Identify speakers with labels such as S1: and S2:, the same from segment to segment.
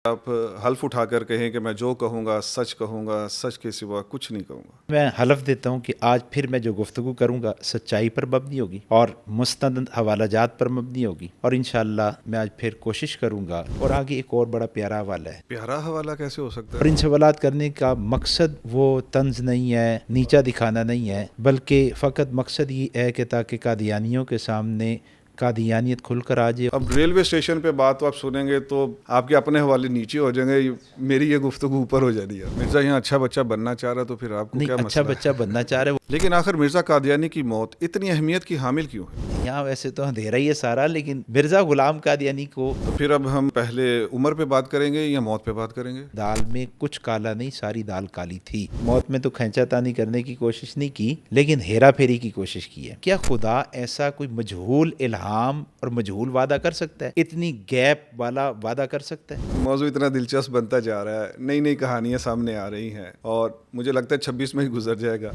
S1: آپ حلف اٹھا کر کہیں کہ میں جو کہوں گا سچ کے سوا کچھ نہیں کہوں گا۔
S2: میں حلف دیتا ہوں کہ آج پھر میں جو گفتگو کروں گا سچائی پر مبنی ہوگی اور مستند حوالہ جات پر مبنی ہوگی، اور انشاءاللہ میں آج پھر کوشش کروں گا۔ اور آگے ایک اور بڑا پیارا حوالہ ہے۔
S1: پیارا حوالہ کیسے ہو سکتا
S2: اور
S1: ہے؟
S2: ان سوالات کرنے کا مقصد وہ طنز نہیں ہے، نیچا دکھانا نہیں ہے، بلکہ فقط مقصد یہ ہے کہ تاکہ قادیانیوں کے سامنے قادیانیت کھل کر آ جائے۔
S1: اب ریلوے اسٹیشن پہ بات تو آپ سنیں گے تو آپ کے اپنے حوالے نیچے ہو جائیں گے، میری یہ گفتگو اوپر ہو جانی ہے۔ مرزا یہاں اچھا بچہ بننا چاہ رہا تو پھر آپ کو
S2: نہیں،
S1: کیا
S2: اچھا
S1: مسئلہ
S2: بچہ بننا چاہ رہے
S1: ہے؟ لیکن آخر مرزا قادیانی کی موت اتنی اہمیت کی حامل کیوں ہے؟
S2: یہاں ویسے تو اندھیرا ہی ہے سارا، لیکن مرزا غلام قادیانی کو
S1: تو پھر اب ہم پہلے عمر پہ بات کریں گے یا موت پہ بات کریں گے؟
S2: دال میں کچھ کالا نہیں، ساری دال کالی تھی۔ موت میں تو کھینچا تانی کرنے کی کوشش نہیں کی، لیکن ہیرا پھیری کی کوشش کی ہے۔ کیا خدا ایسا کوئی مجہول الہام اور مجہول وعدہ کر سکتا ہے؟ اتنی گیپ والا وعدہ کر سکتا ہے؟
S1: موضوع اتنا دلچسپ بنتا جا رہا ہے، نئی نئی کہانیاں سامنے آ رہی ہیں، اور مجھے لگتا ہے 26 میں ہی گزر جائے گا۔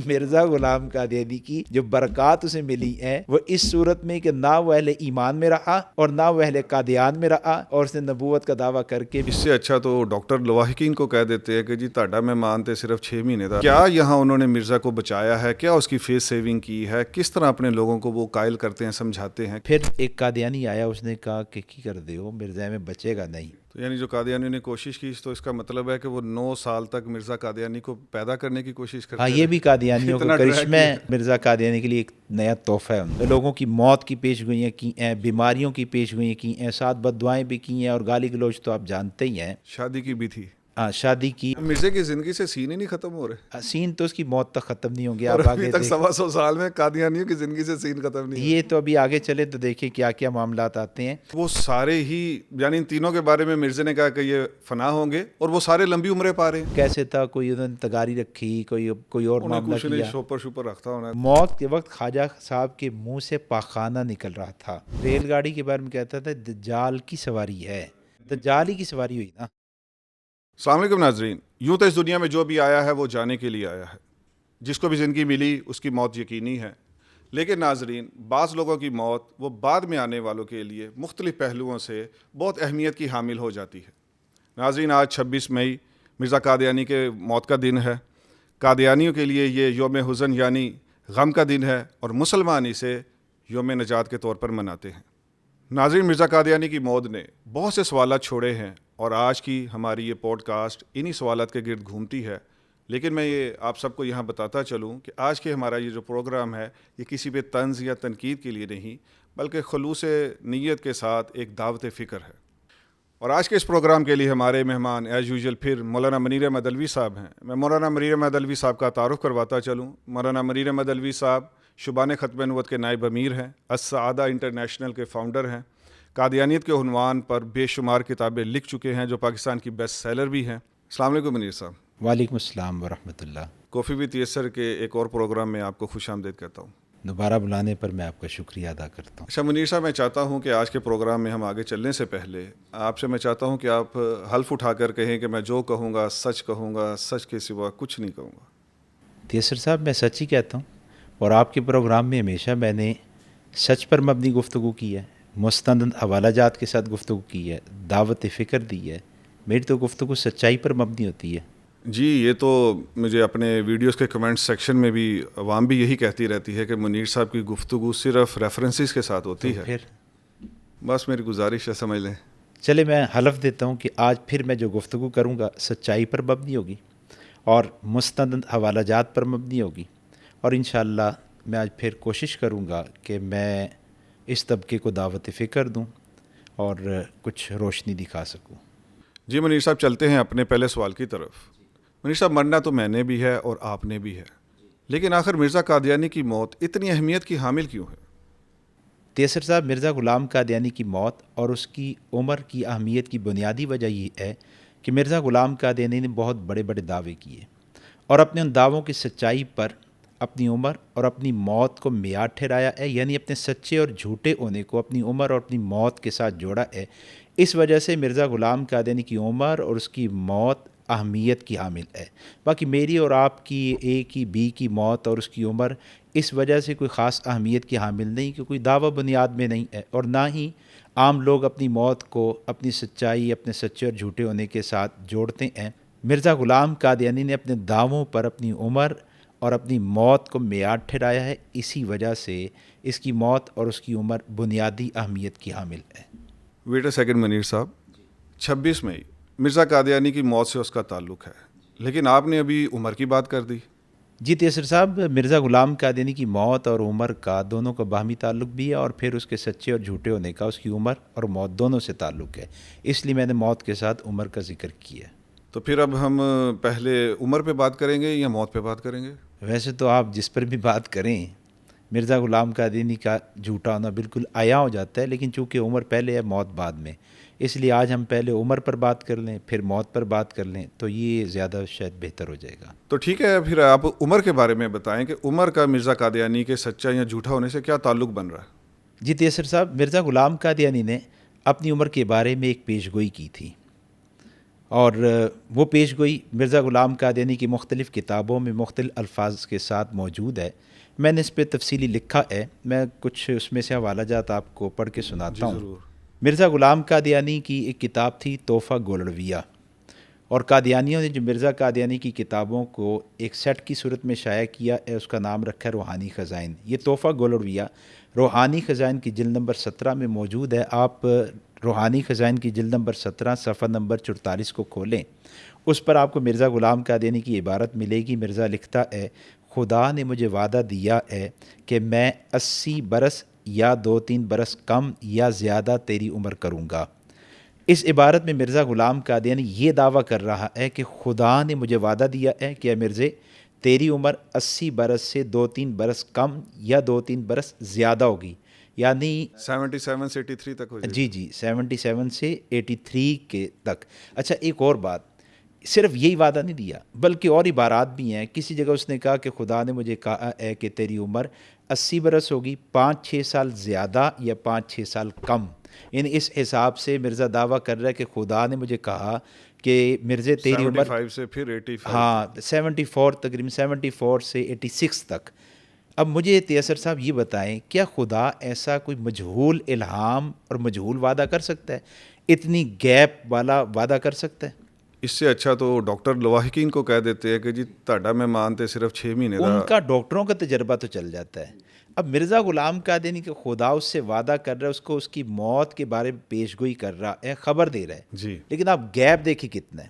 S2: مرزا غلام قادیانی کی جو برکات اسے ملی ہیں وہ اس صورت میں کہ نہ وہ اہل ایمان میں رہا اور نہ وہ اہل قادیان میں رہا، اور اس نے نبوت کا دعویٰ کر کے
S1: اس سے اچھا تو ڈاکٹر لواحقین کو کہہ دیتے ہیں کہ جی تہاڈا مہمان تے صرف 6 مہینے تھا۔ کیا یہاں انہوں نے مرزا کو بچایا ہے؟ کیا اس کی فیس سیونگ کی ہے؟ کس طرح اپنے لوگوں کو وہ قائل کرتے ہیں، سمجھاتے ہیں؟
S2: پھر ایک قادیانی آیا، اس نے کہا کہ کی کر دے ہو، مرزا میں بچے گا نہیں۔
S1: تو یعنی جو قادیانی نے کوشش کی تو اس کا مطلب ہے کہ وہ 9 سال تک مرزا قادیانی کو پیدا کرنے کی کوشش کرتے
S2: ہاں،
S1: رہے۔
S2: یہ بھی قادیانیوں کا
S1: اتنا ڈرا
S2: کرشمہ
S1: کیا
S2: ہے۔ مرزا قادیانی کے لیے ایک نیا تحفہ ہے۔ لوگوں کی موت کی پیش گوئیاں کی ہیں، بیماریوں کی پیش گوئیاں کی ہیں، ساتھ بد دعائیں بھی کی ہیں، اور گالی گلوچ تو آپ جانتے ہی ہیں۔
S1: شادی کی بھی تھی۔
S2: ہاں، شادی کی۔
S1: مرزے کی زندگی سے سین ہی نہیں ختم ہو رہے،
S2: سین تو اس کی موت تک ختم نہیں ہوں گے،
S1: اور
S2: آپ
S1: ابھی
S2: آگے
S1: تک
S2: دیکھ۔
S1: 125 سال میں قادیانیوں کی زندگی سے سین ختم نہیں
S2: یہ تو ابھی آگے چلے تو دیکھیں کیا کیا معاملات آتے ہیں۔
S1: وہ سارے ہی، یعنی ان تینوں کے بارے میں مرزا نے کہا کہ یہ فنا ہوں گے، اور وہ سارے لمبی عمریں پا رہے ہیں۔
S2: کیسے تھا، کوئی انہوں نے تگاری رکھی، کوئی اور
S1: انہیں
S2: معاملہ
S1: کچھ نہیں،
S2: کیا۔
S1: شوپر رکھتا ہونا۔
S2: موت کے وقت خواجہ صاحب کے منہ سے پاخانہ نکل رہا تھا۔ ریل گاڑی کے بارے میں کہتا تھا دجال کی سواری ہے، دجال ہی کی سواری ہوئی نا۔
S1: السلام علیکم ناظرین، یوں تو اس دنیا میں جو بھی آیا ہے وہ جانے کے لیے آیا ہے، جس کو بھی زندگی ملی اس کی موت یقینی ہے، لیکن ناظرین بعض لوگوں کی موت وہ بعد میں آنے والوں کے لیے مختلف پہلوؤں سے بہت اہمیت کی حامل ہو جاتی ہے۔ ناظرین، آج 26 مئی مرزا قادیانی کے موت کا دن ہے۔ قادیانیوں کے لیے یہ یوم حزن یعنی غم کا دن ہے، اور مسلمان اسے یوم نجات کے طور پر مناتے ہیں۔ ناظرین، مرزا قادیانی کی موت نے بہت سے سوالات چھوڑے ہیں، اور آج کی ہماری یہ پوڈ کاسٹ انہی سوالات کے گرد گھومتی ہے۔ لیکن میں یہ آپ سب کو یہاں بتاتا چلوں کہ آج کے ہمارا یہ جو پروگرام ہے یہ کسی پہ طنز یا تنقید کے لیے نہیں، بلکہ خلوص نیت کے ساتھ ایک دعوت فکر ہے۔ اور آج کے اس پروگرام کے لیے ہمارے مہمان ایز یوزول پھر مولانا منیر احمد علوی صاحب ہیں۔ میں مولانا منیر احمد علوی صاحب کا تعارف کرواتا چلوں۔ مولانا منیر احمد علوی صاحب شبان ختم نبوت کے نائب امیر ہیں، السعادہ انٹرنیشنل کے فاؤنڈر ہیں، قادیانیت کے عنوان پر بے شمار کتابیں لکھ چکے ہیں جو پاکستان کی بیسٹ سیلر بھی ہیں۔ السلام علیکم منیر صاحب۔
S2: وعلیکم السلام ورحمۃ اللہ۔
S1: کافی وتھ یسر کے ایک اور پروگرام میں آپ کو خوش آمدید کہتا ہوں۔
S2: دوبارہ بلانے پر میں آپ کا شکریہ ادا کرتا ہوں۔
S1: اچھا منیر صاحب، میں چاہتا ہوں کہ آج کے پروگرام میں ہم آگے چلنے سے پہلے آپ سے میں چاہتا ہوں کہ آپ حلف اٹھا کر کہیں کہ میں جو کہوں گا سچ کے سوا کچھ نہیں کہوں گا۔
S2: تیسر صاحب، میں سچ ہی کہتا ہوں، اور آپ کے پروگرام میں ہمیشہ میں نے سچ پر مبنی گفتگو کی ہے، مستند حوالہ جات کے ساتھ گفتگو کی ہے، دعوت فکر دی ہے۔ میری تو گفتگو سچائی پر مبنی ہوتی ہے۔
S1: جی، یہ تو مجھے اپنے ویڈیوز کے کمنٹ سیکشن میں بھی عوام بھی یہی کہتی رہتی ہے کہ منیر صاحب کی گفتگو صرف ریفرنسز کے ساتھ ہوتی ہے۔
S2: پھر
S1: بس میری گزارش ہے، سمجھ لیں۔
S2: چلے، میں حلف دیتا ہوں کہ آج پھر میں جو گفتگو کروں گا سچائی پر مبنی ہوگی اور مستند حوالہ جات پر مبنی ہوگی، اور انشاءاللہ میں آج پھر کوشش کروں گا کہ میں اس طبقے کو دعوت فکر دوں اور کچھ روشنی دکھا سکوں۔
S1: جی منیر صاحب، چلتے ہیں اپنے پہلے سوال کی طرف۔ منیر صاحب، مرنا تو میں نے بھی ہے اور آپ نے بھی ہے، لیکن آخر مرزا قادیانی کی موت اتنی اہمیت کی حامل کیوں ہے؟
S2: تیسر صاحب، مرزا غلام قادیانی کی موت اور اس کی عمر کی اہمیت کی بنیادی وجہ یہ ہے کہ مرزا غلام قادیانی نے بہت بڑے بڑے دعوے کیے، اور اپنے ان دعووں کی سچائی پر اپنی عمر اور اپنی موت کو معیار ٹھہرایا ہے، یعنی اپنے سچے اور جھوٹے ہونے کو اپنی عمر اور اپنی موت کے ساتھ جوڑا ہے۔ اس وجہ سے مرزا غلام قادیانی کی عمر اور اس کی موت اہمیت کی حامل ہے۔ باقی میری اور آپ کی اے کی بی کی موت اور اس کی عمر اس وجہ سے کوئی خاص اہمیت کی حامل نہیں کہ کوئی دعویٰ بنیاد میں نہیں ہے، اور نہ ہی عام لوگ اپنی موت کو اپنی سچائی، اپنے سچے اور جھوٹے ہونے کے ساتھ جوڑتے ہیں۔ مرزا غلام قادیانی نے اپنے دعووں پر اپنی عمر اور اپنی موت کو معیار ٹھہرایا ہے، اسی وجہ سے اس کی موت اور اس کی عمر بنیادی اہمیت کی حامل ہے۔
S1: ویٹ اے سیکنڈ منیر صاحب، 26 مئی مرزا قادیانی کی موت سے اس کا تعلق ہے، لیکن آپ نے ابھی عمر کی بات کر دی۔
S2: جی تیسر صاحب، مرزا غلام قادیانی کی موت اور عمر کا دونوں کا باہمی تعلق بھی ہے، اور پھر اس کے سچے اور جھوٹے ہونے کا اس کی عمر اور موت دونوں سے تعلق ہے، اس لیے میں نے موت کے ساتھ عمر کا ذکر کیا۔
S1: تو پھر اب ہم پہلے عمر پہ بات کریں گے یا موت پہ بات کریں گے؟
S2: ویسے تو آپ جس پر بھی بات کریں، مرزا غلام قادیانی کا جھوٹا ہونا بالکل عیاں ہو جاتا ہے، لیکن چونکہ عمر پہلے ہے موت بعد میں، اس لیے آج ہم پہلے عمر پر بات کر لیں پھر موت پر بات کر لیں تو یہ زیادہ شاید بہتر ہو جائے گا۔
S1: تو ٹھیک ہے، پھر آپ عمر کے بارے میں بتائیں کہ عمر کا مرزا قادیانی کے سچا یا جھوٹا ہونے سے کیا تعلق بن رہا ہے؟
S2: جی تیسر صاحب، مرزا غلام قادیانی نے اپنی عمر کے بارے میں ایک پیش گوئی کی تھی، اور وہ پیش گوئی مرزا غلام قادیانی کی مختلف کتابوں میں مختلف الفاظ کے ساتھ موجود ہے۔ میں نے اس پہ تفصیلی لکھا ہے، میں کچھ اس میں سے حوالہ جات آپ کو پڑھ کے سناتا ہوں۔
S1: ضرور۔
S2: مرزا غلام قادیانی کی ایک کتاب تھی تحفہ گولڑویہ، اور قادیانیوں نے جو مرزا قادیانی کی کتابوں کو ایک سیٹ کی صورت میں شائع کیا ہے، اس کا نام رکھا ہے روحانی خزائن۔ یہ تحفہ گولڑویہ روحانی خزائن کی جلد نمبر 17 میں موجود ہے۔ آپ روحانی خزائن کی جلد نمبر 17 صفحہ نمبر 44 کو کھولیں، اس پر آپ کو مرزا غلام قادیانی کی عبارت ملے گی۔ مرزا لکھتا ہے، خدا نے مجھے وعدہ دیا ہے کہ میں 80 برس یا 2-3 برس کم یا زیادہ تیری عمر کروں گا۔ اس عبارت میں مرزا غلام قادیانی یہ دعویٰ کر رہا ہے کہ خدا نے مجھے وعدہ دیا ہے کہ اے مرزے، تیری عمر 80 برس سے 2-3 برس کم یا 2-3 برس زیادہ ہوگی، یعنی
S1: 77 سے 83 تک ہو جائے۔
S2: جی 77 سے 83 کے تک۔ اچھا، ایک اور بات، صرف یہی وعدہ نہیں دیا بلکہ اور عبارات بھی ہیں۔ کسی جگہ اس نے کہا کہ خدا نے مجھے کہا ہے کہ تیری عمر 80 برس ہوگی، 5-6 سال زیادہ یا 5-6 سال کم، یعنی اس حساب سے مرزا دعویٰ کر رہا ہے کہ خدا نے مجھے کہا کہ مرزے تیری عمر
S1: 75 سے پھر 85۔
S2: ہاں 74 تقریباً 74 سے 86 تک۔ اب مجھے تیسر صاحب یہ بتائیں، کیا خدا ایسا کوئی مجہول الہام اور مجہول وعدہ کر سکتا ہے؟ اتنی گیپ والا وعدہ کر سکتا ہے؟
S1: اس سے اچھا تو ڈاکٹر لواحقین کو کہہ دیتے ہیں کہ جی تہاڈا مہمان تے صرف 6 مہینے
S2: ان کا ڈاکٹروں کا تجربہ تو چل جاتا ہے۔ اب مرزا غلام قادیانی کہ خدا اس سے وعدہ کر رہا ہے، اس کو اس کی موت کے بارے میں پیش گوئی کر رہا ہے، خبر دے رہا ہے،
S1: جی،
S2: لیکن آپ گیپ دیکھیں کتنا ہے۔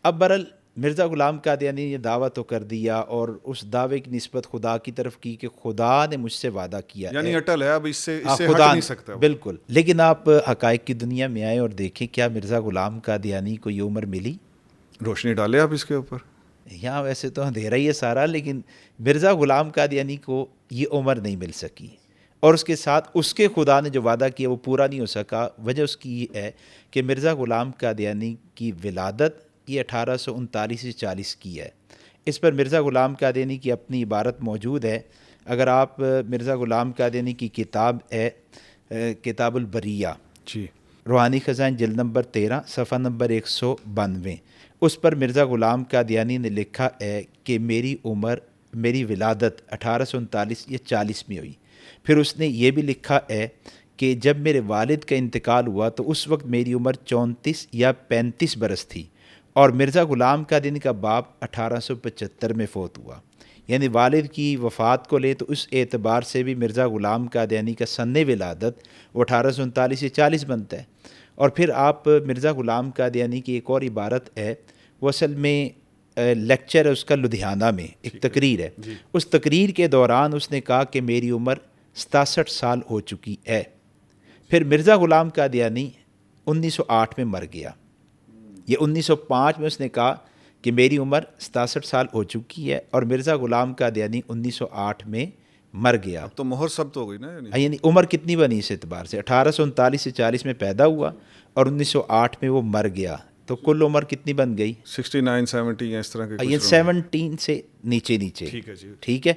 S2: اب برحال مرزا غلام قادیانی نے یہ دعویٰ تو کر دیا، اور اس دعوے کی نسبت خدا کی طرف کی کہ خدا نے مجھ سے وعدہ کیا
S1: یعنی
S2: ہے،
S1: اٹل ہے، اب اس سے ہٹ
S2: خدا
S1: نہیں سکتا وہ۔
S2: بالکل۔ لیکن آپ حقائق کی دنیا میں آئے اور دیکھیں، کیا مرزا غلام قادیانی کو یہ عمر ملی؟
S1: روشنی ڈالے آپ اس کے اوپر۔
S2: یہاں ویسے تو اندھیرا ہی ہے سارا، لیکن مرزا غلام قادیانی کو یہ عمر نہیں مل سکی، اور اس کے ساتھ اس کے خدا نے جو وعدہ کیا وہ پورا نہیں ہو سکا۔ وجہ اس کی یہ ہے کہ مرزا غلام قادیانی کی ولادت یہ 1839 سے 40 کی ہے۔ اس پر مرزا غلام قادیانی کی اپنی عبارت موجود ہے۔ اگر آپ مرزا غلام قادیانی کی کتاب ہے کتاب البریہ،
S1: جی،
S2: روحانی خزائن جلد نمبر 13 صفحہ نمبر 192، اس پر مرزا غلام قادیانی نے لکھا ہے کہ میری عمر، میری ولادت 1839 یا 40 میں ہوئی۔ پھر اس نے یہ بھی لکھا ہے کہ جب میرے والد کا انتقال ہوا تو اس وقت میری عمر 34 یا 35 برس تھی، اور مرزا غلام قادیانی کا باپ 1875 میں فوت ہوا، یعنی والد کی وفات کو لے تو اس اعتبار سے بھی مرزا غلام قادیانی کا سن ولادت وہ 1839 سے 40 بنتا ہے۔ اور پھر آپ مرزا غلام قادیانی کی ایک اور عبارت ہے، وہ اصل میں لیکچر ہے اس کا لدھیانہ میں، ایک تقریر ہے۔ اس تقریر کے دوران اس نے کہا کہ میری عمر 67 سال ہو چکی ہے۔ پھر مرزا غلام قادیانی 1908 میں مر گیا۔ یہ 1905 میں اس نے کہا کہ میری عمر 67 سال ہو چکی ہے، اور مرزا غلام قادیانی 1908 میں مر گیا۔
S1: تو مہر ثبت ہو گئی نا،
S2: یعنی عمر کتنی بنی اس اعتبار سے؟ 1839 سے 40 میں پیدا ہوا اور 1908 میں وہ مر گیا، تو کل عمر کتنی بن گئی؟
S1: 69 70 یا اس طرح کے
S2: یہ 17 سے نیچے
S1: ٹھیک ہے جی،
S2: ٹھیک ہے۔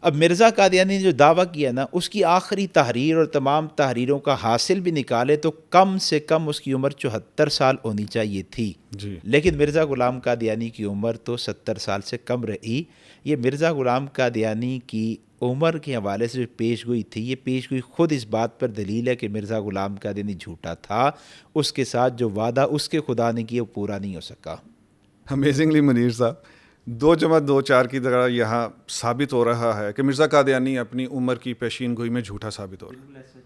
S2: اب مرزا قادیانی نے جو دعویٰ کیا نا، اس کی آخری تحریر اور تمام تحریروں کا حاصل بھی نکالے تو کم سے کم اس کی عمر 74 سال ہونی چاہیے تھی،
S1: جی،
S2: لیکن مرزا غلام قادیانی کی عمر تو 70 سال سے کم رہی۔ یہ مرزا غلام قادیانی کی عمر کے حوالے سے جو پیش گوئی تھی، یہ پیش گوئی خود اس بات پر دلیل ہے کہ مرزا غلام قادیانی جھوٹا تھا، اس کے ساتھ جو وعدہ اس کے خدا نے کیا وہ پورا نہیں ہو سکا۔
S1: امیزنگلی منیر صاحب، 2+2=4 کی طرح یہاں ثابت ہو رہا ہے کہ مرزا قادیانی اپنی عمر کی پیشین گوئی میں جھوٹا ثابت ہو رہا ہے۔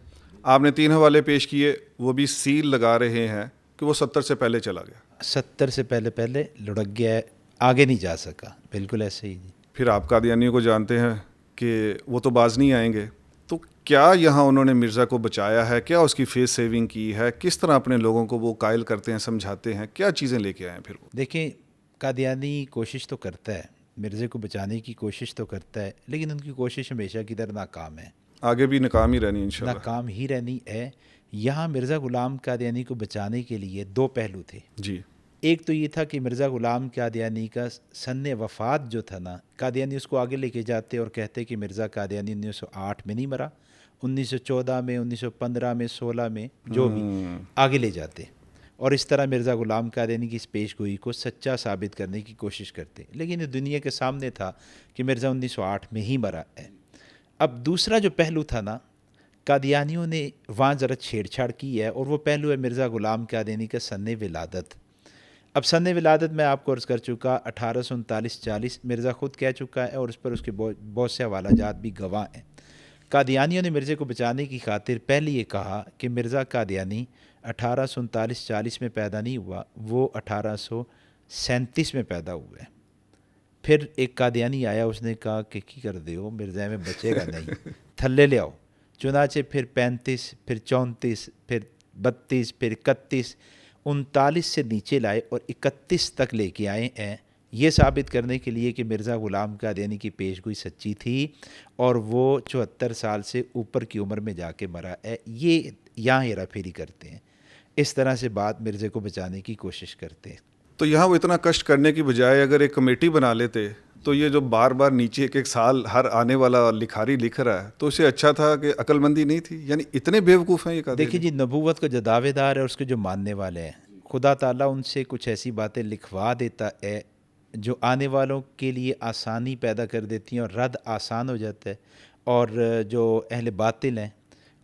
S1: آپ نے 3 حوالے پیش کیے، وہ بھی سیل لگا رہے ہیں کہ وہ 70 سے پہلے چلا گیا،
S2: 70 سے پہلے لڑک گیا ہے، آگے نہیں جا سکا، بالکل ایسے ہی جی۔
S1: پھر آپ قادیانیوں کو جانتے ہیں کہ وہ تو باز نہیں آئیں گے، تو کیا یہاں انہوں نے مرزا کو بچایا ہے؟ کیا اس کی فیس سیونگ کی ہے؟ کس طرح اپنے لوگوں کو وہ قائل کرتے ہیں، سمجھاتے ہیں؟ کیا چیزیں لے کے آئے ہیں پھر وہ؟
S2: دیکھیں، قادیانی کوشش تو کرتا ہے، مرزے کو بچانے کی کوشش تو کرتا ہے، لیکن ان کی کوشش ہمیشہ کی طرح ناکام ہے،
S1: آگے بھی ناکام ہی رہنی انشاءاللہ۔
S2: ناکام ہی رہنی ہے۔ یہاں مرزا غلام قادیانی کو بچانے کے لیے 2 پہلو تھے۔
S1: جی،
S2: ایک تو یہ تھا کہ مرزا غلام قادیانی کا سن وفات جو تھا نا، قادیانی اس کو آگے لے کے جاتے اور کہتے کہ مرزا قادیانی 1908 میں نہیں مرا، 1914 میں، 1915 میں، 16 میں، جو بھی آگے لے جاتے، اور اس طرح مرزا غلام قادیانی کی اس پیش گوئی کو سچا ثابت کرنے کی کوشش کرتے، لیکن یہ دنیا کے سامنے تھا کہ مرزا 1908 میں ہی مرا ہے۔ اب دوسرا جو پہلو تھا نا، قادیانیوں نے وہاں ذرا چھیڑ چھاڑ کی ہے، اور وہ پہلو ہے مرزا غلام قادیانی کا سن ولادت۔ اب سن ولادت میں آپ کو عرض کر چکا 1839-40 مرزا خود کہہ چکا ہے، اور اس پر اس کے بہت سے حوالہ جات بھی گواہ ہیں۔ قادیانیوں نے مرزے کو بچانے کی خاطر پہلے یہ کہا کہ مرزا قادیانی 1839-40 میں پیدا نہیں ہوا، وہ 1837 میں پیدا ہوئے۔ پھر ایک قادیانی آیا، اس نے کہا کہ کی کر دے ہو، مرزا میں بچے گا نہیں، تھلے لے آؤ۔ چنانچہ پھر 35، پھر 34، پھر 32، پھر 31، 39 سے نیچے لائے اور 31 تک لے کے آئے ہیں، یہ ثابت کرنے کے لیے کہ مرزا غلام قادیانی کی پیش گوئی سچی تھی اور وہ 74 سال سے اوپر کی عمر میں جا کے مرا ہے۔ یہ یہاں ہیرا پھیری کرتے ہیں، اس طرح سے بات مرزے کو بچانے کی کوشش کرتے ہیں۔
S1: تو یہاں وہ اتنا کشٹ کرنے کی بجائے اگر ایک کمیٹی بنا لیتے تو یہ جو بار بار نیچے ایک سال ہر آنے والا لکھاری لکھ رہا ہے، تو اسے اچھا تھا کہ عقل مندی نہیں تھی؟ یعنی اتنے بیوقوف ہیں یہ قادیانی؟
S2: دیکھیے جی، نبوت کا جو دعوے دار ہے، اس کے جو ماننے والے ہیں، خدا تعالیٰ ان سے کچھ ایسی باتیں لکھوا دیتا ہے جو آنے والوں کے لیے آسانی پیدا کر دیتی ہیں اور رد آسان ہو جاتا ہے، اور جو اہل باطل ہیں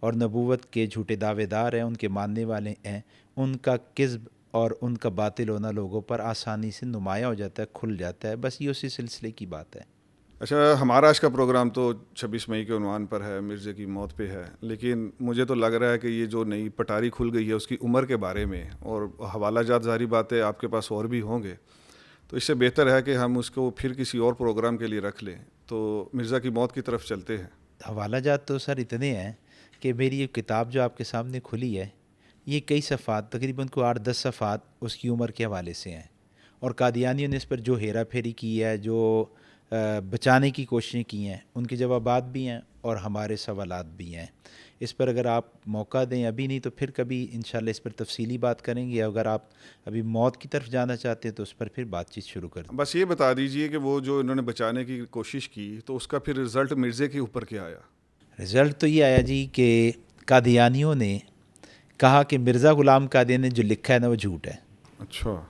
S2: اور نبوت کے جھوٹے دعوے دار ہیں، ان کے ماننے والے ہیں، ان کا کذب اور ان کا باطل ہونا لوگوں پر آسانی سے نمایاں ہو جاتا ہے، کھل جاتا ہے۔ بس یہ اسی سلسلے کی بات ہے۔
S1: اچھا، ہمارا آج کا پروگرام تو 26 مئی کے عنوان پر ہے، مرزے کی موت پہ ہے، لیکن مجھے تو لگ رہا ہے کہ یہ جو نئی پٹاری کھل گئی ہے اس کی عمر کے بارے میں، اور حوالہ جات ظاہری باتیں آپ کے پاس اور بھی ہوں گے، تو اس سے بہتر ہے کہ ہم اس کو پھر کسی اور پروگرام کے لیے رکھ لیں۔ تو مرزا کی موت کی طرف چلتے ہیں۔
S2: حوالہ جات تو سر اتنے ہیں کہ میری یہ کتاب جو آپ کے سامنے کھلی ہے، یہ کئی صفحات، تقریباً کو 8-10 صفحات اس کی عمر کے حوالے سے ہیں، اور قادیانیوں نے اس پر جو ہیرا پھیری کی ہے، جو بچانے کی کوششیں کی ہیں، ان کے جوابات بھی ہیں اور ہمارے سوالات بھی ہیں۔ اس پر اگر آپ موقع دیں، ابھی نہیں تو پھر کبھی انشاءاللہ اس پر تفصیلی بات کریں گے۔ اگر آپ ابھی موت کی طرف جانا چاہتے ہیں تو اس پر پھر بات چیت شروع کر دیں۔
S1: بس یہ بتا دیجئے کہ وہ جو انہوں نے بچانے کی کوشش کی تو اس کا پھر رزلٹ مرزے کے اوپر کیا آیا؟
S2: رزلٹ تو یہ آیا جی کہ قادیانیوں نے کہا کہ مرزا غلام قادیانی نے جو لکھا ہے نا وہ جھوٹ ہے۔
S1: اچھا،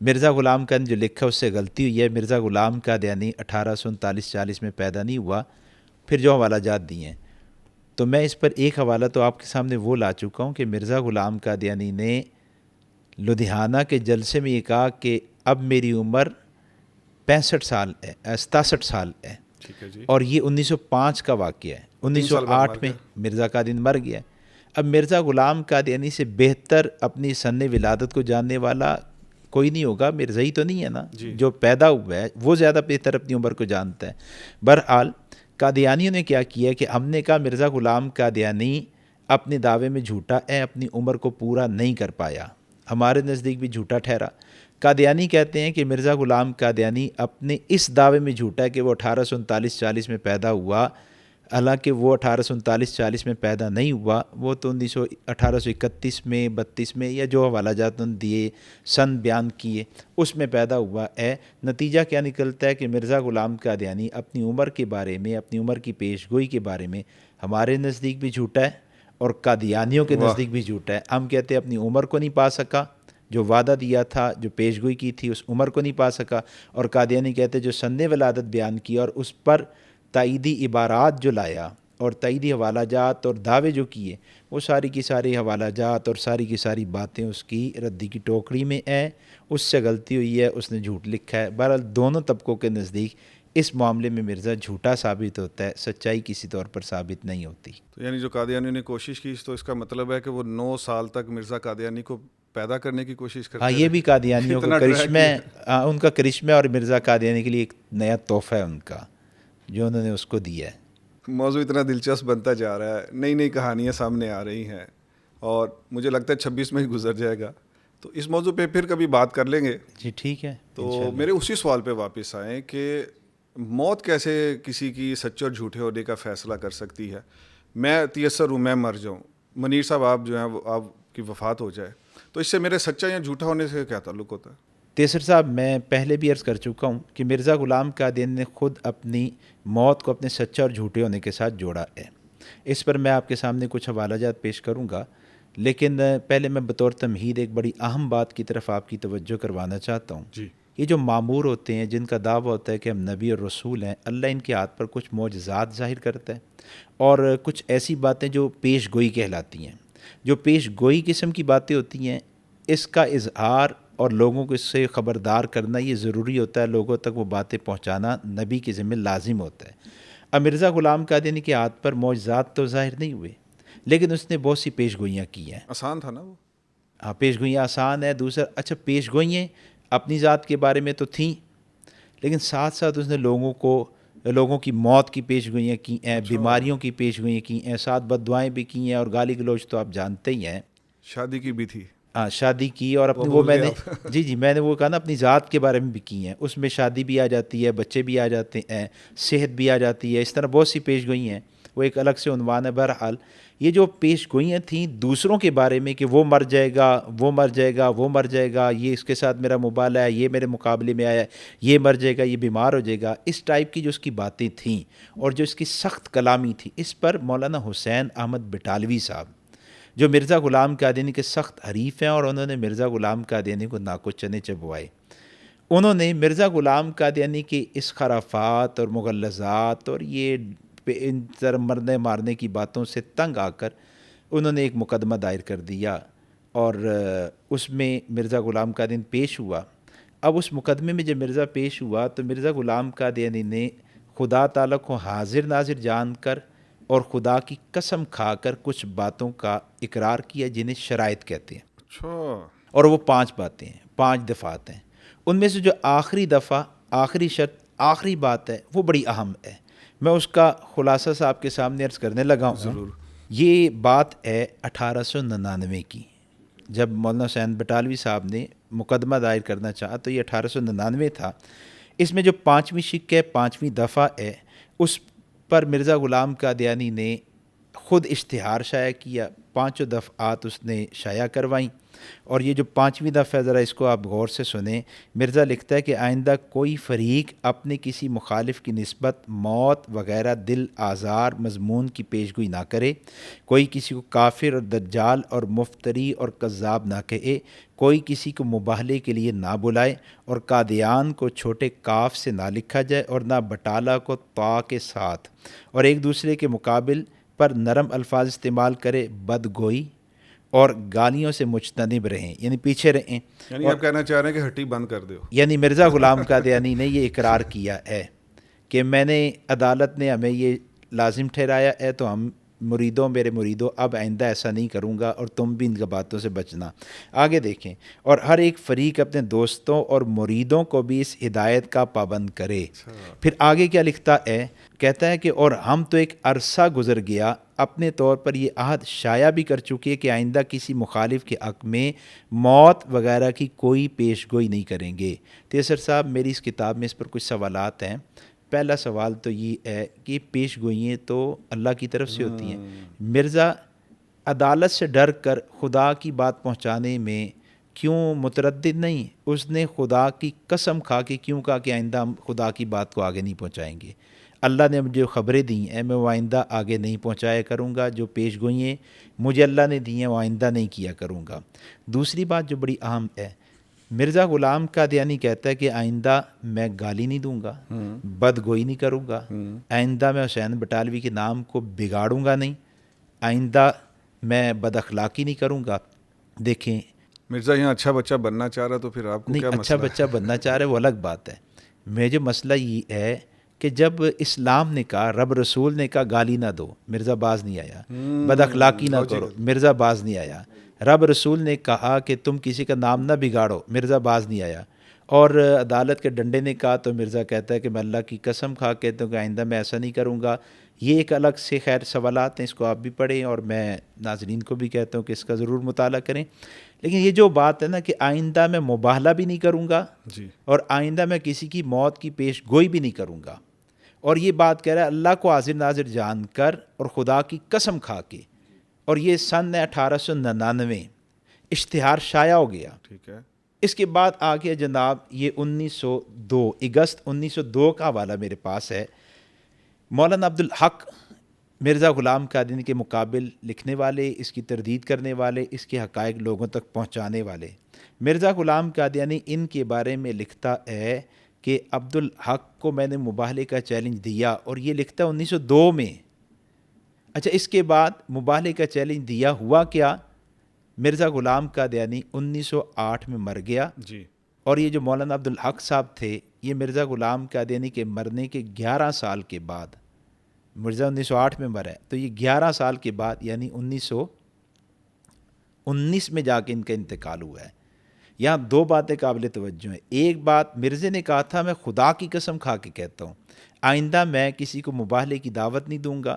S2: مرزا غلام قادیانی جو لکھا ہے اس سے غلطی ہوئی ہے۔ مرزا غلام قادیانی 1839-40 میں پیدا نہیں ہوا۔ پھر جو حوالہ جات دیے ہیں، تو میں اس پر ایک حوالہ تو آپ کے سامنے وہ لا چکا ہوں کہ مرزا غلام قادیانی نے لدھیانہ کے جلسے میں یہ کہا کہ اب میری عمر 65 سال ہے، 67 سال ہے،
S1: ٹھیک ہے جی،
S2: اور یہ 1905 کا واقعہ ہے۔ 1908 میں مرزا قادیانی مر گیا۔ اب مرزا غلام قادیانی سے بہتر اپنی سن ولادت کو جاننے والا کوئی نہیں ہوگا، مرزا ہی تو نہیں ہے نا، جو پیدا ہوا ہے وہ زیادہ بہتر اپنی عمر کو جانتا ہے۔ بہرحال قادیانیوں نے کیا کیا کہ ہم نے کہا مرزا غلام قادیانی اپنے دعوے میں جھوٹا ہے، اپنی عمر کو پورا نہیں کر پایا، ہمارے نزدیک بھی جھوٹا ٹھہرا۔ قادیانی کہتے ہیں کہ مرزا غلام قادیانی اپنے اس دعوے میں جھوٹا ہے کہ وہ 1839-40 میں پیدا ہوا، حالانکہ وہ 1839-40 میں پیدا نہیں ہوا، وہ تو 1831 میں، 32 میں، یا جو حوالہ جات دیے، سن بیان کیے، اس میں پیدا ہوا ہے۔ نتیجہ کیا نکلتا ہے کہ مرزا غلام قادیانی اپنی عمر کے بارے میں، اپنی عمر کی پیش گوئی کے بارے میں ہمارے نزدیک بھی جھوٹا ہے اور قادیانیوں کے نزدیک بھی جھوٹا ہے۔ ہم کہتے ہیں اپنی عمر کو نہیں پا سکا، جو وعدہ دیا تھا، جو پیش گوئی کی تھی، اس عمر کو نہیں پا سکا، اور قادیانی کہتے جو سن ولادت بیان کیا اور اس پر تائیدی عبارات جو لایا اور تائیدی حوالہ جات اور دعوے جو کیے، وہ ساری کی ساری حوالہ جات اور ساری کی ساری باتیں اس کی ردی کی ٹوکری میں ہیں. اس سے غلطی ہوئی ہے، اس نے جھوٹ لکھا ہے. بہرحال دونوں طبقوں کے نزدیک اس معاملے میں مرزا جھوٹا ثابت ہوتا ہے، سچائی کسی طور پر ثابت نہیں ہوتی.
S1: تو یعنی جو قادیانی نے کوشش کی تو اس کا مطلب ہے کہ وہ 9 سال تک مرزا قادیانی کو پیدا کرنے کی کوشش کرتے
S2: ہاں،
S1: رہے.
S2: یہ بھی قادیانیوں کا
S1: اتنا
S2: کرشمہ
S1: ٹریک
S2: ہے. ہاں، ان کا کرشمہ اور مرزا قادیانی کے لیے ایک نیا تحفہ ہے ان کا جو انہوں نے اس کو دیا ہے.
S1: موضوع اتنا دلچسپ بنتا جا رہا ہے، نئی نئی کہانیاں سامنے آ رہی ہیں اور مجھے لگتا ہے 26 میں ہی گزر جائے گا. تو اس موضوع پہ پھر کبھی بات کر لیں گے.
S2: جی ٹھیک ہے.
S1: تو میرے اسی سوال پہ واپس آئیں کہ موت کیسے کسی کی سچے اور جھوٹے ہونے کا فیصلہ کر سکتی ہے. میں تیسر ہوں، میں مر جاؤں، منیر صاحب آپ جو ہیں وہ آپ کی وفات ہو جائے، تو اس سے میرے سچا یا جھوٹا ہونے سے کیا تعلق ہوتا ہے؟
S2: تیسر صاحب، میں پہلے بھی عرض کر چکا ہوں کہ مرزا غلام قادیانی نے خود اپنی موت کو اپنے سچا اور جھوٹے ہونے کے ساتھ جوڑا ہے. اس پر میں آپ کے سامنے کچھ حوالہ جات پیش کروں گا، لیکن پہلے میں بطور تمہید ایک بڑی اہم بات کی طرف آپ کی توجہ کروانا چاہتا ہوں.
S1: جی.
S2: یہ جو معمور ہوتے ہیں، جن کا دعویٰ ہوتا ہے کہ ہم نبی اور رسول ہیں، اللہ ان کے ہاتھ پر کچھ معجزات ظاہر کرتا ہے اور کچھ ایسی باتیں جو پیش گوئی کہلاتی ہیں. جو پیش گوئی قسم کی باتیں ہوتی ہیں، اس کا اظہار اور لوگوں کو اس سے خبردار کرنا یہ ضروری ہوتا ہے، لوگوں تک وہ باتیں پہنچانا نبی کے ذمہ لازم ہوتا ہے. اب مرزا غلام قادیانی کے ہاتھ پر معجزات تو ظاہر نہیں ہوئے، لیکن اس نے بہت سی پیش گوئیاں کی ہیں.
S1: آسان تھا نا وہ؟
S2: ہاں، پیش گوئیاں آسان ہے. دوسرا، اچھا، پیش گوئیاں اپنی ذات کے بارے میں تو تھیں، لیکن ساتھ ساتھ اس نے لوگوں کی موت کی پیش گوئیاں کی ہیں، بیماریوں کی پیش گوئیاں کی ہیں، ساتھ بد دعائیں بھی کی ہیں اور گالی گلوچ تو آپ جانتے ہی ہیں.
S1: شادی کی بھی تھی.
S2: ہاں، شادی کی اور اپنی
S1: وہ
S2: میں نے جی میں نے وہ کہا نا، اپنی ذات کے بارے میں بھی کی ہیں. اس میں شادی بھی آ جاتی ہے، بچے بھی آ جاتے ہیں، صحت بھی آ جاتی ہے. اس طرح بہت سی پیش گوئی ہیں، وہ ایک الگ سے عنوان ہے. بہرحال یہ جو پیش گوئیاں تھیں دوسروں کے بارے میں کہ وہ مر جائے گا، وہ مر جائے گا، وہ مر جائے گا، یہ اس کے ساتھ میرا مبالہ ہے، یہ میرے مقابلے میں آیا ہے، یہ مر جائے گا، یہ بیمار ہو جائے گا، اس ٹائپ کی جو اس کی باتیں تھیں اور جو اس کی سخت کلامی تھی، اس پر مولانا حسین احمد بٹالوی صاحب جو مرزا غلام قادیانی کے سخت حریف ہیں اور انہوں نے مرزا غلام قادیانی کو ناکو چنے چبوائے، انہوں نے مرزا غلام قادیانی کے اس خرافات اور مغلظات اور یہ ان طرح مرنے مارنے کی باتوں سے تنگ آ کر انہوں نے ایک مقدمہ دائر کر دیا اور اس میں مرزا غلام قادیانی پیش ہوا. اب اس مقدمے میں جب مرزا پیش ہوا تو مرزا غلام قادیانی نے خدا تعالیٰ کو حاضر ناظر جان کر اور خدا کی قسم کھا کر کچھ باتوں کا اقرار کیا جنہیں شرائط کہتے ہیں.
S1: اچھا.
S2: اور وہ 5 باتیں ہیں، 5 دفعات ہیں. ان میں سے جو آخری دفعہ، آخری شرط، آخری بات ہے وہ بڑی اہم ہے. میں اس کا خلاصہ صاحب کے سامنے عرض کرنے لگا ہوں.
S1: ضرور.
S2: یہ بات ہے 1899 کی، جب مولانا حسین بٹالوی صاحب نے مقدمہ دائر کرنا چاہا تو یہ 1899 تھا. اس میں جو 5ویں شق ہے، 5ویں دفعہ ہے، اس پر مرزا غلام قادیانی نے خود اشتہار شائع کیا. 5 دفعات اس نے شائع کروائیں اور یہ جو 5ویں دفعہ، ذرا اس کو آپ غور سے سنیں. مرزا لکھتا ہے کہ آئندہ کوئی فریق اپنے کسی مخالف کی نسبت موت وغیرہ دل آزار مضمون کی پیشگوئی نہ کرے، کوئی کسی کو کافر اور دجال اور مفتری اور کذاب نہ کہے، کوئی کسی کو مباہلے کے لیے نہ بلائے اور قادیان کو چھوٹے کاف سے نہ لکھا جائے اور نہ بٹالہ کو طا کے ساتھ، اور ایک دوسرے کے مقابل پر نرم الفاظ استعمال کرے، بدگوئی اور گالیوں سے مجتنب رہیں، یعنی پیچھے رہیں.
S1: یعنی آپ کہنا چاہ رہے ہیں کہ ہٹی بند کر دو.
S2: یعنی مرزا غلام قادیانی نے یہ اقرار کیا ہے کہ میں نے، عدالت نے ہمیں یہ لازم ٹھہرایا ہے تو ہم میرے مریدوں اب آئندہ ایسا نہیں کروں گا اور تم بھی ان باتوں سے بچنا. آگے دیکھیں، اور ہر ایک فریق اپنے دوستوں اور مریدوں کو بھی اس ہدایت کا پابند کرے. پھر آگے کیا لکھتا ہے؟ کہتا ہے کہ اور ہم تو ایک عرصہ گزر گیا اپنے طور پر یہ عہد شائع بھی کر چکے کہ آئندہ کسی مخالف کے حق میں موت وغیرہ کی کوئی پیش گوئی نہیں کریں گے. تیسر صاحب، میری اس کتاب میں اس پر کچھ سوالات ہیں. پہلا سوال تو یہ ہے کہ پیش گوئیاں تو اللہ کی طرف سے ہوتی ہیں. مرزا عدالت سے ڈر کر خدا کی بات پہنچانے میں کیوں متردد نہیں؟ اس نے خدا کی قسم کھا کے کیوں کہا کہ آئندہ ہم خدا کی بات کو آگے نہیں پہنچائیں گے؟ اللہ نے مجھے خبریں دی ہیں، میں وہ آئندہ آگے نہیں پہنچایا کروں گا. جو پیش گوئیں مجھے اللہ نے دی ہیں وہ آئندہ نہیں کیا کروں گا. دوسری بات جو بڑی اہم ہے، مرزا غلام قادیانی کہتا ہے کہ آئندہ میں گالی نہیں دوں گا، بدگوئی نہیں کروں گا، آئندہ میں حسین بٹالوی کے نام کو بگاڑوں گا نہیں، آئندہ میں بد اخلاقی نہیں کروں گا۔ دیکھیں،
S1: مرزا یہاں اچھا بچہ بننا چاہ رہا تو پھر آپ کو
S2: نہیں،
S1: کیا
S2: اچھا
S1: مسئلہ
S2: بچہ بننا چاہ رہے وہ الگ بات ہے۔ میں جو مسئلہ یہ ہے کہ جب اسلام نے کہا، رب رسول نے کہا گالی نہ دو، مرزا باز نہیں آیا، بد اخلاقی نہ کرو، مرزا باز نہیں آیا، رب رسول نے کہا کہ تم کسی کا نام نہ بگاڑو، مرزا باز نہیں آیا، اور عدالت کے ڈنڈے نے کہا تو مرزا کہتا ہے کہ میں اللہ کی قسم کھا کہتا ہوں کہ آئندہ میں ایسا نہیں کروں گا۔ یہ ایک الگ سے خیر سوالات ہیں، اس کو آپ بھی پڑھیں اور میں ناظرین کو بھی کہتا ہوں کہ اس کا ضرور مطالعہ کریں۔ لیکن یہ جو بات ہے نا کہ آئندہ میں مباہلہ بھی نہیں کروں گا
S1: جی
S2: اور آئندہ میں کسی کی موت کی پیش گوئی بھی نہیں کروں گا، اور یہ بات کہہ رہا ہے اللہ کو حاضر ناظر جان کر اور خدا کی قسم کھا کے، اور یہ سن 1899 اشتہار شائع ہو گیا۔
S1: ٹھیک ہے،
S2: اس کے بعد آگے جناب یہ 1902 اگست 1902 کا حوالہ میرے پاس ہے، مولانا عبدالحق مرزا غلام قادیانی کے مقابل لکھنے والے، اس کی تردید کرنے والے، اس کے حقائق لوگوں تک پہنچانے والے، مرزا غلام قادیانی ان کے بارے میں لکھتا ہے کہ عبدالحق کو میں نے مباہلے کا چیلنج دیا، اور یہ لکھتا ہے 1902 میں۔ اچھا، اس کے بعد مباہلے کا چیلنج دیا، ہوا کیا؟ مرزا غلام قادیانی 1908 میں مر گیا،
S1: جی
S2: اور یہ جو مولانا عبدالحق صاحب تھے، یہ مرزا غلام قادیانی کے مرنے کے 11 سال کے بعد، مرزا 1908 میں مرا ہے تو یہ 11 سال کے بعد یعنی 1919 میں جا کے ان کا انتقال ہوا ہے۔ یہاں دو باتیں قابل توجہ ہیں۔ ایک بات، مرزے نے کہا تھا میں خدا کی قسم کھا کے کہتا ہوں آئندہ میں کسی کو مباہلے کی دعوت نہیں دوں گا،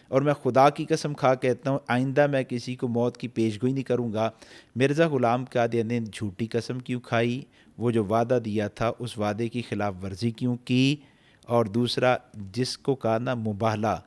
S2: اور میں خدا کی قسم کھا کہتا ہوں آئندہ میں کسی کو موت کی پیش گوئی نہیں کروں گا۔ مرزا غلام قادیانی نے جھوٹی قسم کیوں کھائی؟ وہ جو وعدہ دیا تھا اس وعدے کی خلاف ورزی کیوں کی؟ اور دوسرا، جس کو کہا نا مباہلہ،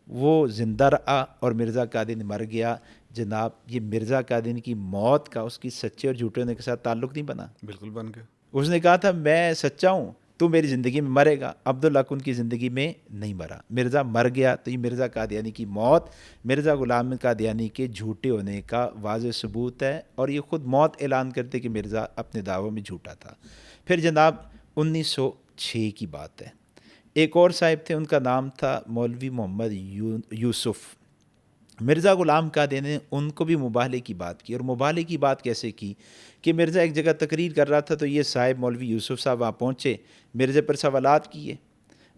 S2: وہ زندہ رہا اور مرزا قادیانی مر گیا۔ جناب، یہ مرزا قادیانی کی موت کا اس کی سچے اور جھوٹے ہونے کے ساتھ تعلق نہیں بنا۔
S1: بالکل بن گیا۔
S2: اس نے کہا تھا میں سچا ہوں، تو میری زندگی میں مرے گا۔ عبدالحق ان کی زندگی میں نہیں مرا، مرزا مر گیا۔ تو یہ مرزا قادیانی کی موت مرزا غلام قادیانی کے جھوٹے ہونے کا واضح ثبوت ہے، اور یہ خود موت اعلان کرتے کہ مرزا اپنے دعووں میں جھوٹا تھا۔ پھر جناب 1906 کی بات ہے، ایک اور صاحب تھے، ان کا نام تھا مولوی محمد یوسف۔ مرزا غلام قادیانی نے ان کو بھی مباہلے کی بات کی، اور مباہلے کی بات کیسے کی کہ مرزا ایک جگہ تقریر کر رہا تھا تو یہ صاحب مولوی یوسف صاحب وہاں پہنچے، مرزا پر سوالات کیے،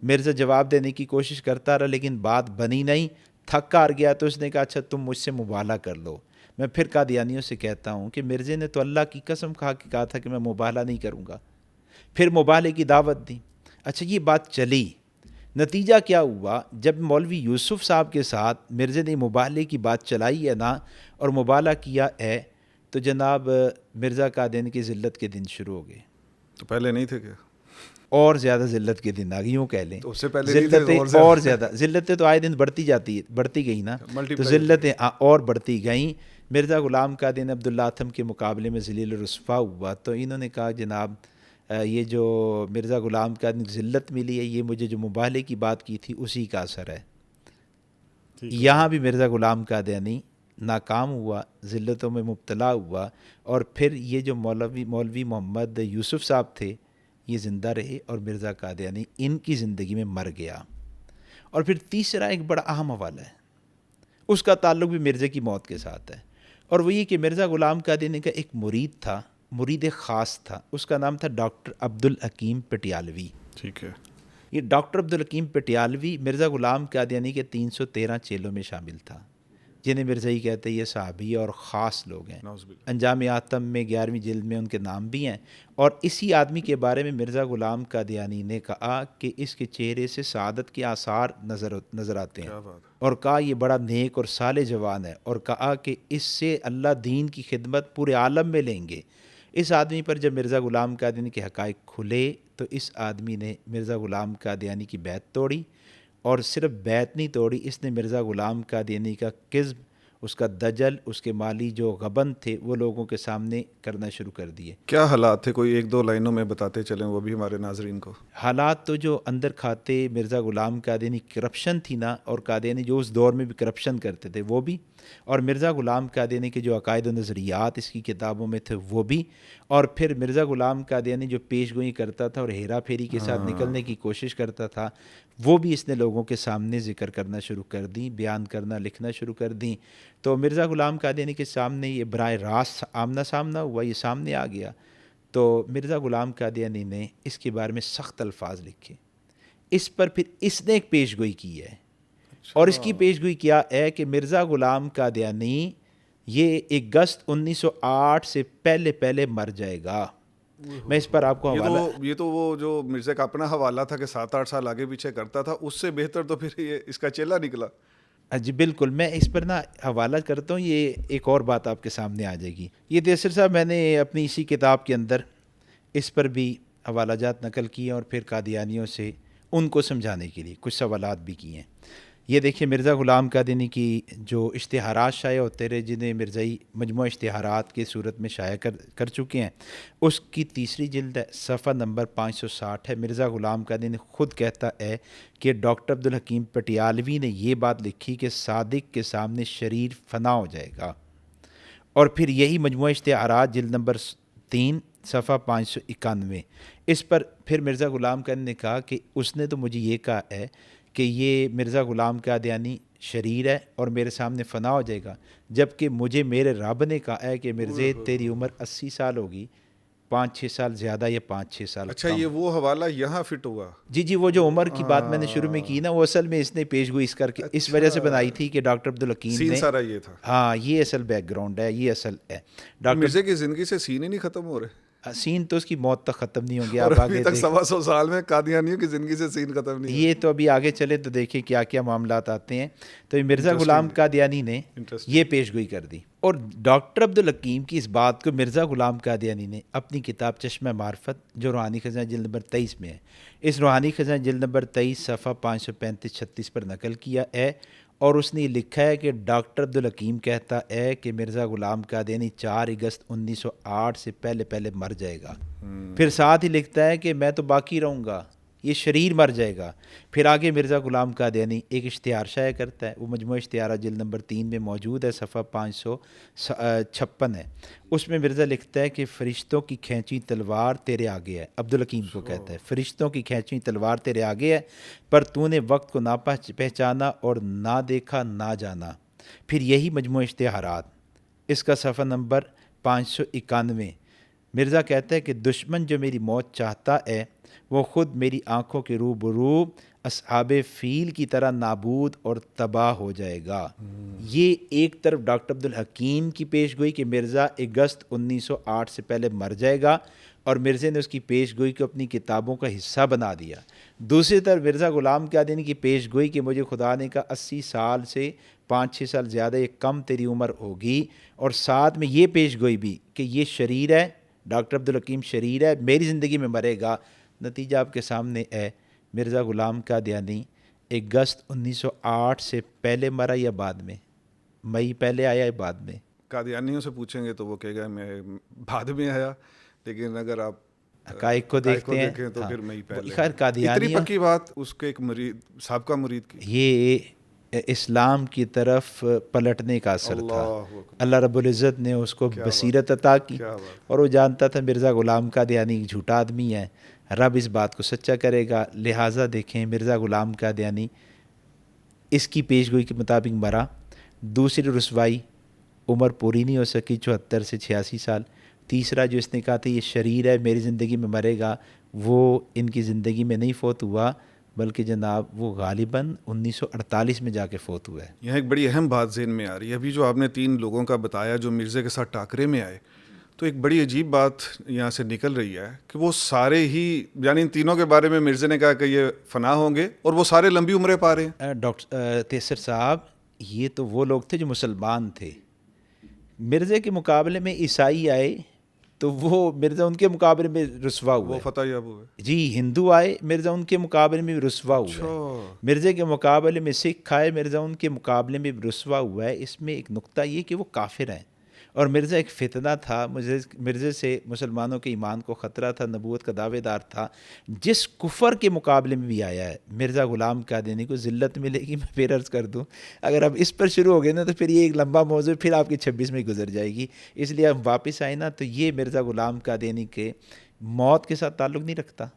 S2: مرزا جواب دینے کی کوشش کرتا رہا لیکن بات بنی نہیں، تھک ہار گیا تو اس نے کہا اچھا تم مجھ سے مباہلہ کر لو۔ میں پھر قادیانیوں سے کہتا ہوں کہ مرزا نے تو اللہ کی قسم کھا کے کہا تھا کہ میں مباہلہ نہیں کروں گا، پھر مباہلے کی دعوت دی۔ اچھا، یہ بات چلی، نتیجہ کیا ہوا؟ جب مولوی یوسف صاحب کے ساتھ مرزا نے مباہلے کی بات چلائی ہے نا اور مباہلہ کیا ہے، تو جناب مرزا قادیانی کی ذلت کے دن شروع ہو گئے۔
S1: تو پہلے نہیں تھے کیا؟
S2: اور زیادہ ذلت کے دن آ گئی، یوں کہہ لیں
S1: تو اس سے پہلے نہیں تھے،
S2: ذلتیں اور زیادہ، ذلتیں تو آئے دن بڑھتی گئی نا، تو ذلتیں اور بڑھتی گئیں۔ مرزا غلام قادیانی عبداللہ اتھم کے مقابلے میں ذلیل و رسوا ہوا، تو انہوں نے کہا جناب یہ جو مرزا غلام قادیانی کی ذلت ملی ہے، یہ مجھے جو مباہلے کی بات کی تھی اسی کا اثر ہے۔ یہاں بھی مرزا غلام قادیانی ناکام ہوا، ذلتوں میں مبتلا ہوا، اور پھر یہ جو مولوی محمد یوسف صاحب تھے یہ زندہ رہے، اور مرزا قادیانی ان کی زندگی میں مر گیا۔ اور پھر تیسرا ایک بڑا اہم حوالہ ہے، اس کا تعلق بھی مرزا کی موت کے ساتھ ہے، اور وہ یہ کہ مرزا غلام قادیانی کا ایک مرید تھا، مرید خاص تھا، اس کا نام تھا ڈاکٹر عبدالحکیم پٹیالوی۔
S1: ٹھیک ہے،
S2: یہ ڈاکٹر عبدالحکیم پٹیالوی مرزا غلام قادیانی کے 313 چیلوں میں شامل تھا، جنہیں مرزائی کہتے ہیں، یہ صحابی اور خاص لوگ ہیں۔
S1: نعوذ باللہ۔
S2: انجام آتم میں 11ویں جلد میں ان کے نام بھی ہیں، اور اسی آدمی کے بارے میں مرزا غلام قادیانی نے کہا کہ اس کے چہرے سے سعادت کے آثار نظر آتے ہیں،
S1: کیا بات ہے۔
S2: اور کہا یہ بڑا نیک اور صالح جوان ہے، اور کہا کہ اس سے اللہ دین کی خدمت پورے عالم میں لیں گے۔ اس آدمی پر جب مرزا غلام قادیانی کے حقائق کھلے تو اس آدمی نے مرزا غلام قادیانی کی بیعت توڑی، اور صرف بیعت نہیں توڑی، اس نے مرزا غلام قادیانی کا کذب، اس کا دجل، اس کے مالی جو غبن تھے وہ لوگوں کے سامنے کرنا شروع کر دیے۔
S1: کیا حالات تھے؟ کوئی ایک دو لائنوں میں بتاتے چلیں وہ بھی ہمارے ناظرین کو۔
S2: حالات تو جو اندر کھاتے مرزا غلام قادیانی کرپشن تھی نا، اور قادیانی جو اس دور میں بھی کرپشن کرتے تھے وہ بھی، اور مرزا غلام قادیانی کے جو عقائد و نظریات اس کی کتابوں میں تھے وہ بھی، اور پھر مرزا غلام قادیانی جو پیش گوئی کرتا تھا اور ہیرا پھیری کے ساتھ نکلنے کی کوشش کرتا تھا وہ بھی اس نے لوگوں کے سامنے ذکر کرنا شروع کر دی، بیان کرنا، لکھنا شروع کر دی۔ تو مرزا غلام قادیانی کے سامنے یہ براہ راست آمنا سامنا ہوا، یہ سامنے آ گیا، تو مرزا غلام قادیانی نے اس کے بارے میں سخت الفاظ لکھے۔ اس پر پھر اس نے ایک پیش گوئی کی ہے، اور اس کی پیش گوئی کیا ہے کہ مرزا غلام قادیانی یہ اگست 1908 سے پہلے مر جائے گا۔ میں اس پر آپ کو حوالہ،
S1: یہ تو وہ جو مرزا کا اپنا حوالہ تھا کہ 7-8 سال آگے پیچھے کرتا تھا، اس سے بہتر تو پھر یہ اس کا چیلا نکلا۔
S2: جی بالکل، میں اس پر نا حوالہ کرتا ہوں، یہ ایک اور بات آپ کے سامنے آ جائے گی۔ یہ تیسر صاحب میں نے اپنی اسی کتاب کے اندر اس پر بھی حوالہ جات نقل کیے، اور پھر قادیانیوں سے ان کو سمجھانے کے لیے کچھ سوالات بھی کیے ہیں۔ یہ دیکھیے مرزا غلام قادیانی کی جو اشتہارات شائع ہوتے رہے، جنہیں مرزائی مجموعہ اشتہارات کی صورت میں شائع کر چکے ہیں، اس کی تیسری جلد ہے، صفحہ نمبر 560 ہے۔ مرزا غلام قادیانی خود کہتا ہے کہ ڈاکٹر عبدالحکیم پٹیالوی نے یہ بات لکھی کہ صادق کے سامنے شریر فنا ہو جائے گا، اور پھر یہی مجموعہ اشتہارات جلد نمبر 3 صفحہ 591، اس پر پھر مرزا غلام قادیانی نے کہا کہ اس نے تو مجھے یہ کہا ہے کہ یہ مرزا غلام قادیانی شریر ہے اور میرے سامنے فنا ہو جائے گا، جبکہ مجھے میرے رب نے کہا ہے کہ مرزے تیری عمر 80 سال ہوگی، 5-6 سال زیادہ یا 5-6 سال
S1: اچھا،
S2: کم۔
S1: یہ وہ حوالہ یہاں فٹ ہوا؟
S2: جی وہ جو عمر کی بات میں نے شروع میں کی نا، وہ اصل میں اس نے پیش گوئی اس کر کے اس وجہ سے بنائی تھی کہ ڈاکٹر عبدالحکیم
S1: سین
S2: نے،
S1: سارا یہ تھا۔
S2: ہاں یہ اصل بیک گراؤنڈ ہے، یہ اصل ہے۔ ڈاکٹر
S1: مرزے کی زندگی سے سین ہی نہیں ختم ہو رہے،
S2: سین تو اس کی موت تک ختم نہیں ہوں گے،
S1: اور
S2: آپ
S1: ابھی
S2: آگے
S1: تک 125 سال میں قادیانیوں کی زندگی سے سین ختم نہیں
S2: یہ تو ابھی آگے چلے تو دیکھیں کیا کیا معاملات آتے ہیں۔ تو یہ مرزا غلام قادیانی نے یہ پیش گوئی کر دی، اور ڈاکٹر عبدالحکیم کی اس بات کو مرزا غلام قادیانی نے اپنی کتاب چشمہ معرفت جو روحانی خزانہ جلد نمبر 23 میں ہے، اس روحانی خزانہ جلد نمبر 23 صفحہ 535-36 پر نقل کیا ہے، اور اس نے یہ لکھا ہے کہ ڈاکٹر عبدالحکیم کہتا ہے کہ مرزا غلام قادیانی 4 اگست 1908 سے پہلے مر جائے گا۔ پھر ساتھ ہی لکھتا ہے کہ میں تو باقی رہوں گا، یہ شریر مر جائے گا۔ پھر آگے مرزا غلام قادیانی ایک اشتہار شائع کرتا ہے، وہ مجموعہ اشتہارات جلد نمبر 3 میں موجود ہے، صفحہ 556 ہے۔ اس میں مرزا لکھتا ہے کہ فرشتوں کی کھینچی تلوار تیرے آگے ہے، عبدالحکیم کو کہتا ہے فرشتوں کی کھینچی تلوار تیرے آگے ہے، پر تو نے وقت کو نہ پہچانا اور نہ دیکھا نہ جانا۔ پھر یہی مجموعہ اشتہارات، اس کا صفحہ نمبر 591، مرزا کہتا ہے کہ دشمن جو میری موت چاہتا ہے وہ خود میری آنکھوں کے روبرو اصحاب فیل کی طرح نابود اور تباہ ہو جائے گا۔ یہ ایک طرف ڈاکٹر عبدالحکیم کی پیش گوئی کہ مرزا اگست 1908 سے پہلے مر جائے گا، اور مرزا نے اس کی پیش گوئی کو اپنی کتابوں کا حصہ بنا دیا۔ دوسری طرف مرزا غلام قادیانی کی پیش گوئی کہ مجھے خدا نے کہا 80 سال سے 5-6 سال زیادہ یہ کم تیری عمر ہوگی، اور ساتھ میں یہ پیش گوئی بھی کہ یہ شریر ہے، ڈاکٹر عبدالحکیم شریر ہے، میری زندگی میں مرے گا۔ نتیجہ آپ کے سامنے ہے، مرزا غلام قادیانی اگست 1908 سے پہلے مرا یا بعد میں؟ مئی پہلے آیا یا بعد میں؟
S1: قادیانیوں سے پوچھیں گے تو وہ کہے گا میں بعد میں آیا، لیکن اگر آپ
S2: حقائق کو دیکھتے ہیں
S1: تو پھر مئی پہلے۔
S2: خیر قادیانی
S1: اتنی پکی بات اس کے ایک مرید، سابقہ مرید کی،
S2: یہ اسلام کی طرف پلٹنے کا اثر تھا۔ اللہ رب العزت نے اس کو بصیرت عطا کی، اور وہ جانتا تھا مرزا غلام قادیانی جھوٹا آدمی ہے، رب اس بات کو سچا کرے گا، لہٰذا دیکھیں مرزا غلام قادیانی اس کی پیش گوئی کے مطابق مرا۔ دوسری رسوائی، عمر پوری نہیں ہو سکی، 74 سے 86 سال۔ تیسرا جو اس نے کہا تھا یہ شریر ہے میری زندگی میں مرے گا، وہ ان کی زندگی میں نہیں فوت ہوا، بلکہ جناب وہ غالباً 1948 میں جا کے فوت ہوا ہے۔
S1: یہاں ایک بڑی اہم بات ذہن میں آ رہی ہے، ابھی جو آپ نے 3 لوگوں کا بتایا جو مرزے کے ساتھ ٹاکرے میں آئے، تو ایک بڑی عجیب بات یہاں سے نکل رہی ہے کہ وہ سارے ہی، یعنی ان تینوں کے بارے میں مرزا نے کہا کہ یہ فنا ہوں گے، اور وہ سارے لمبی عمریں پا رہے ہیں۔
S2: ڈاکٹر تیسر صاحب، یہ تو وہ لوگ تھے جو مسلمان تھے۔ مرزے کے مقابلے میں عیسائی آئے، تو وہ مرزا ان کے مقابلے میں رسوا ہوا
S1: وہ
S2: ہے.
S1: فتح یاب ہوئے.
S2: جی ہندو آئے مرزا ان کے مقابلے میں بھی رسوا ہوا ہے.
S1: اچھا.
S2: مرزا کے مقابلے میں سکھ آئے مرزا ان کے مقابلے میں بھی رسوا ہوا ہے. اس میں ایک نقطہ یہ کہ وہ کافر ہیں اور مرزا ایک فتنہ تھا. مرزا سے مسلمانوں کے ایمان کو خطرہ تھا, نبوت کا دعوے دار تھا. جس کفر کے مقابلے میں بھی آیا ہے مرزا غلام قادیانی کو ذلت ملے گی. میں پھر عرض کر دوں اگر اب اس پر شروع ہو گئے نا تو پھر یہ ایک لمبا موضوع پھر آپ کی 26 میں گزر جائے گی. اس لیے ہم واپس آئے نا تو یہ مرزا غلام قادیانی کے موت کے ساتھ تعلق نہیں رکھتا.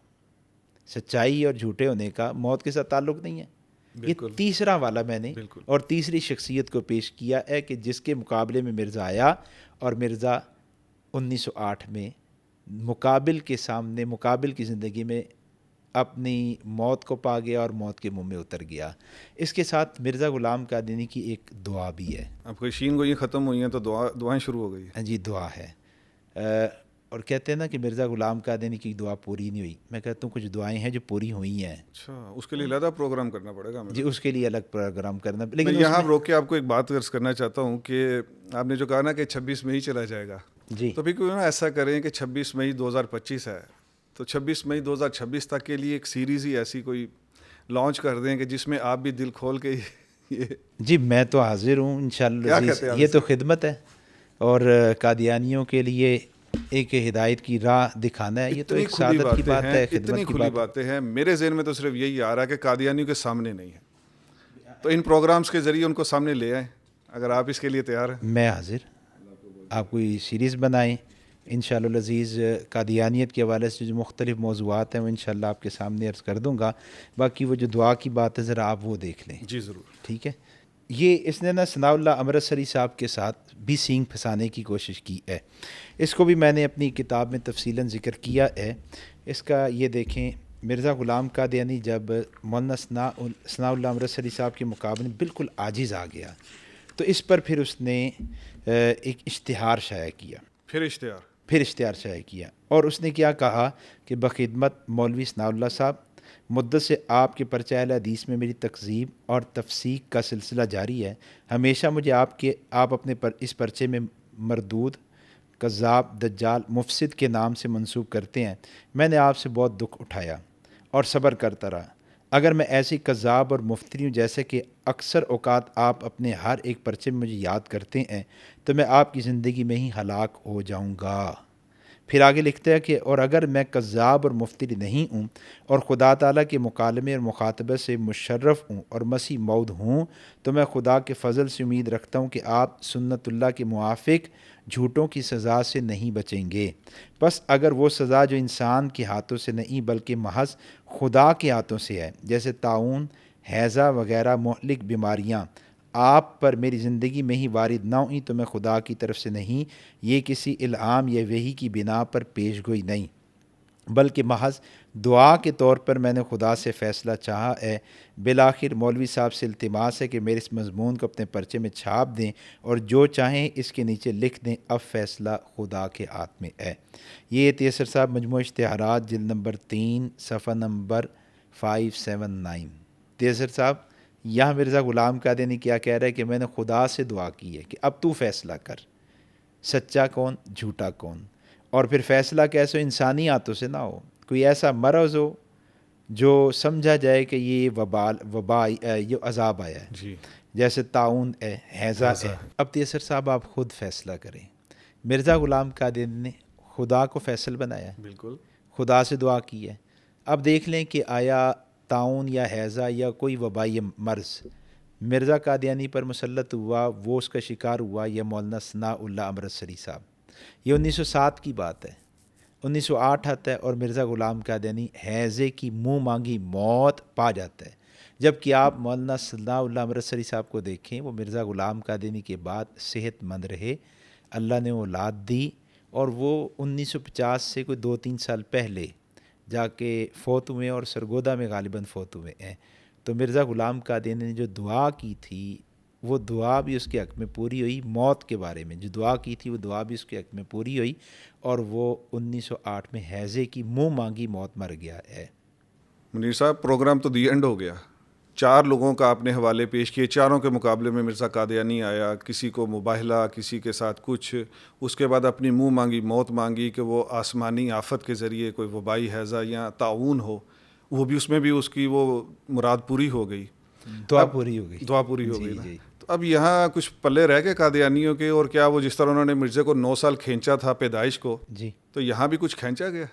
S2: سچائی اور جھوٹے ہونے کا موت کے ساتھ تعلق نہیں ہے. یہ تیسرا والا میں نے اور تیسری شخصیت کو پیش کیا ہے کہ جس کے مقابلے میں مرزا آیا اور مرزا 1908 میں مقابل کے سامنے مقابل کی زندگی میں اپنی موت کو پا گیا اور موت کے منہ میں اتر گیا. اس کے ساتھ مرزا غلام قادیانی کی ایک دعا بھی ہے.
S1: اب کوئی شین گوئیاں ختم ہوئی ہیں تو دعائیں شروع ہو گئی.
S2: ہاں جی دعا ہے. اور کہتے ہیں نا کہ مرزا غلام قادیانی کی دعا پوری نہیں ہوئی. میں کہتا ہوں کچھ دعائیں ہیں جو پوری ہوئی ہیں.
S1: اچھا, اس کے لیے علیحدہ پروگرام کرنا پڑے گا.
S2: جی اس کے لیے الگ پروگرام کرنا.
S1: میں
S2: لیکن
S1: یہاں روک کے آپ کو ایک بات عرض کرنا چاہتا ہوں کہ آپ نے جو کہا نا کہ 26 میں ہی چلا جائے گا,
S2: جی
S1: تو پھر کیوں نہ ایسا کریں کہ 26 مئی 2025 ہے تو 26 مئی 2026 تک کے لیے ایک سیریز ہی ایسی کوئی لانچ کر دیں کہ جس میں آپ بھی دل کھول کے
S2: جی میں تو حاضر ہوں انشاءاللہ. یہ تو خدمت ہے اور قادیانیوں کے لیے ایک ہدایت کی راہ دکھانا ہے. یہ تو ایک سعادت کی بات ہے,
S1: اتنی کھلی باتیں ہیں. میرے ذہن میں تو صرف یہی آ رہا ہے کہ قادیانیوں کے سامنے نہیں ہے, تو ان پروگرامز کے ذریعے ان کو سامنے لے آئیں اگر آپ اس کے لیے تیار ہیں.
S2: میں حاضر. آپ کوئی سیریز بنائیں انشاءاللہ العزیز. قادیانیت کے حوالے سے جو مختلف موضوعات ہیں وہ انشاءاللہ آپ کے سامنے عرض کر دوں گا. باقی وہ جو دعا کی بات ہے ذرا آپ وہ دیکھ لیں.
S1: جی ضرور.
S2: ٹھیک ہے. یہ اس نے نا ثناء اللہ امرتسری صاحب کے ساتھ بھی سینگ پھنسانے کی کوشش کی ہے. اس کو بھی میں نے اپنی کتاب میں تفصیلاً ذکر کیا ہے. اس کا یہ دیکھیں مرزا غلام قادیانی جب مولانا ثناء اللہ امرتسری صاحب کے مقابلے بالکل عاجز آ گیا تو اس پر پھر اس نے ایک اشتہار شائع کیا. پھر اشتہار شائع کیا اور اس نے کیا کہا کہ بخدمت مولوی ثناء اللہ صاحب مدت سے آپ کے پرچہ اہل حدیث میں میری تکذیب اور تفسیق کا سلسلہ جاری ہے. ہمیشہ مجھے آپ اپنے اس پرچے میں مردود, کذاب, دجال, مفسد کے نام سے منسوب کرتے ہیں. میں نے آپ سے بہت دکھ اٹھایا اور صبر کرتا رہا. اگر میں ایسی کذاب اور مفتری ہوں جیسے کہ اکثر اوقات آپ اپنے ہر ایک پرچے میں مجھے یاد کرتے ہیں تو میں آپ کی زندگی میں ہی ہلاک ہو جاؤں گا. پھر آگے لکھتا ہے کہ اور اگر میں کذاب اور مفتری نہیں ہوں اور خدا تعالیٰ کے مکالمے اور مخاطبہ سے مشرف ہوں اور مسیح موعود ہوں تو میں خدا کے فضل سے امید رکھتا ہوں کہ آپ سنت اللہ کے موافق جھوٹوں کی سزا سے نہیں بچیں گے. بس اگر وہ سزا جو انسان کے ہاتھوں سے نہیں بلکہ محض خدا کے ہاتھوں سے ہے, جیسے طاعون, ہیضہ وغیرہ مہلک بیماریاں آپ پر میری زندگی میں ہی وارد نہ ہوئیں تو میں خدا کی طرف سے نہیں, یہ کسی الہام یا وحی کی بنا پر پیش گوئی نہیں بلکہ محض دعا کے طور پر میں نے خدا سے فیصلہ چاہا ہے. بالآخر مولوی صاحب سے التماس ہے کہ میرے اس مضمون کو اپنے پرچے میں چھاپ دیں اور جو چاہیں اس کے نیچے لکھ دیں, اب فیصلہ خدا کے ہاتھ میں ہے. یہ تیسر صاحب مجموعہ اشتہارات جلد نمبر 3 صفحہ نمبر 579. تیسر صاحب یہاں مرزا غلام قادیانی کیا کہہ رہا ہے کہ میں نے خدا سے دعا کی ہے کہ اب تو فیصلہ کر, سچا کون جھوٹا کون, اور پھر فیصلہ کیسے انسانی ہاتھوں سے نہ ہو, کوئی ایسا مرض ہو جو سمجھا جائے کہ یہ وبا یہ عذاب آیا ہے,
S1: جی
S2: جیسے طاعون ہے, ہیضہ ہے. اب تیسر صاحب آپ خود فیصلہ کریں. مرزا غلام قادیانی نے خدا کو فیصل بنایا,
S1: بالکل
S2: خدا سے دعا کی ہے. اب دیکھ لیں کہ آیا طاعون یا ہیضہ یا کوئی وبائی مرض مرزا قادیانی پر مسلط ہوا, وہ اس کا شکار ہوا, یا مولانا ثناء اللہ امرتسری صاحب. یہ 1907 کی بات ہے. 1908 آتا ہے اور مرزا غلام قادیانی ہیضے کی منہ مانگی موت پا جاتا ہے. جب کہ آپ مولانا ثناء اللہ امرتسری صاحب کو دیکھیں, وہ مرزا غلام قادیانی کے بعد صحت مند رہے, اللہ نے اولاد دی اور وہ 1950 سے کوئی 2-3 سال پہلے جا کے فوت ہوئے اور سرگودا میں غالباً فوت ہوئے ہیں. تو مرزا غلام قادیانی نے جو دعا کی تھی وہ دعا بھی اس کے حق میں پوری ہوئی. موت کے بارے میں جو دعا کی تھی وہ دعا بھی اس کے حق میں پوری ہوئی اور وہ 1908 میں ہیضے کی منہ مانگی موت مر گیا ہے.
S1: منیر صاحب پروگرام تو دی اینڈ ہو گیا, 4 لوگوں کا آپ نے حوالے پیش کیے، چاروں کے مقابلے میں مرزا قادیانی آیا، کسی کو مباہلہ، کسی کے ساتھ کچھ، اس کے بعد اپنی منہ مانگی موت مانگی کہ وہ آسمانی آفت کے ذریعے کوئی وبائی ہیضہ یا طاعون ہو، وہ بھی اس میں بھی اس کی وہ مراد پوری ہو گئی،
S2: دعا
S1: اب
S2: پوری ہو گئی.
S1: دعا پوری ہو
S2: جی
S1: گئی نا.
S2: جی
S1: تو اب یہاں کچھ پلے رہ گئے قادیانیوں کے، اور کیا وہ جس طرح انہوں نے مرزے کو 9 سال کھینچا تھا پیدائش کو،
S2: جی.
S1: تو یہاں بھی کچھ کھینچا گیا.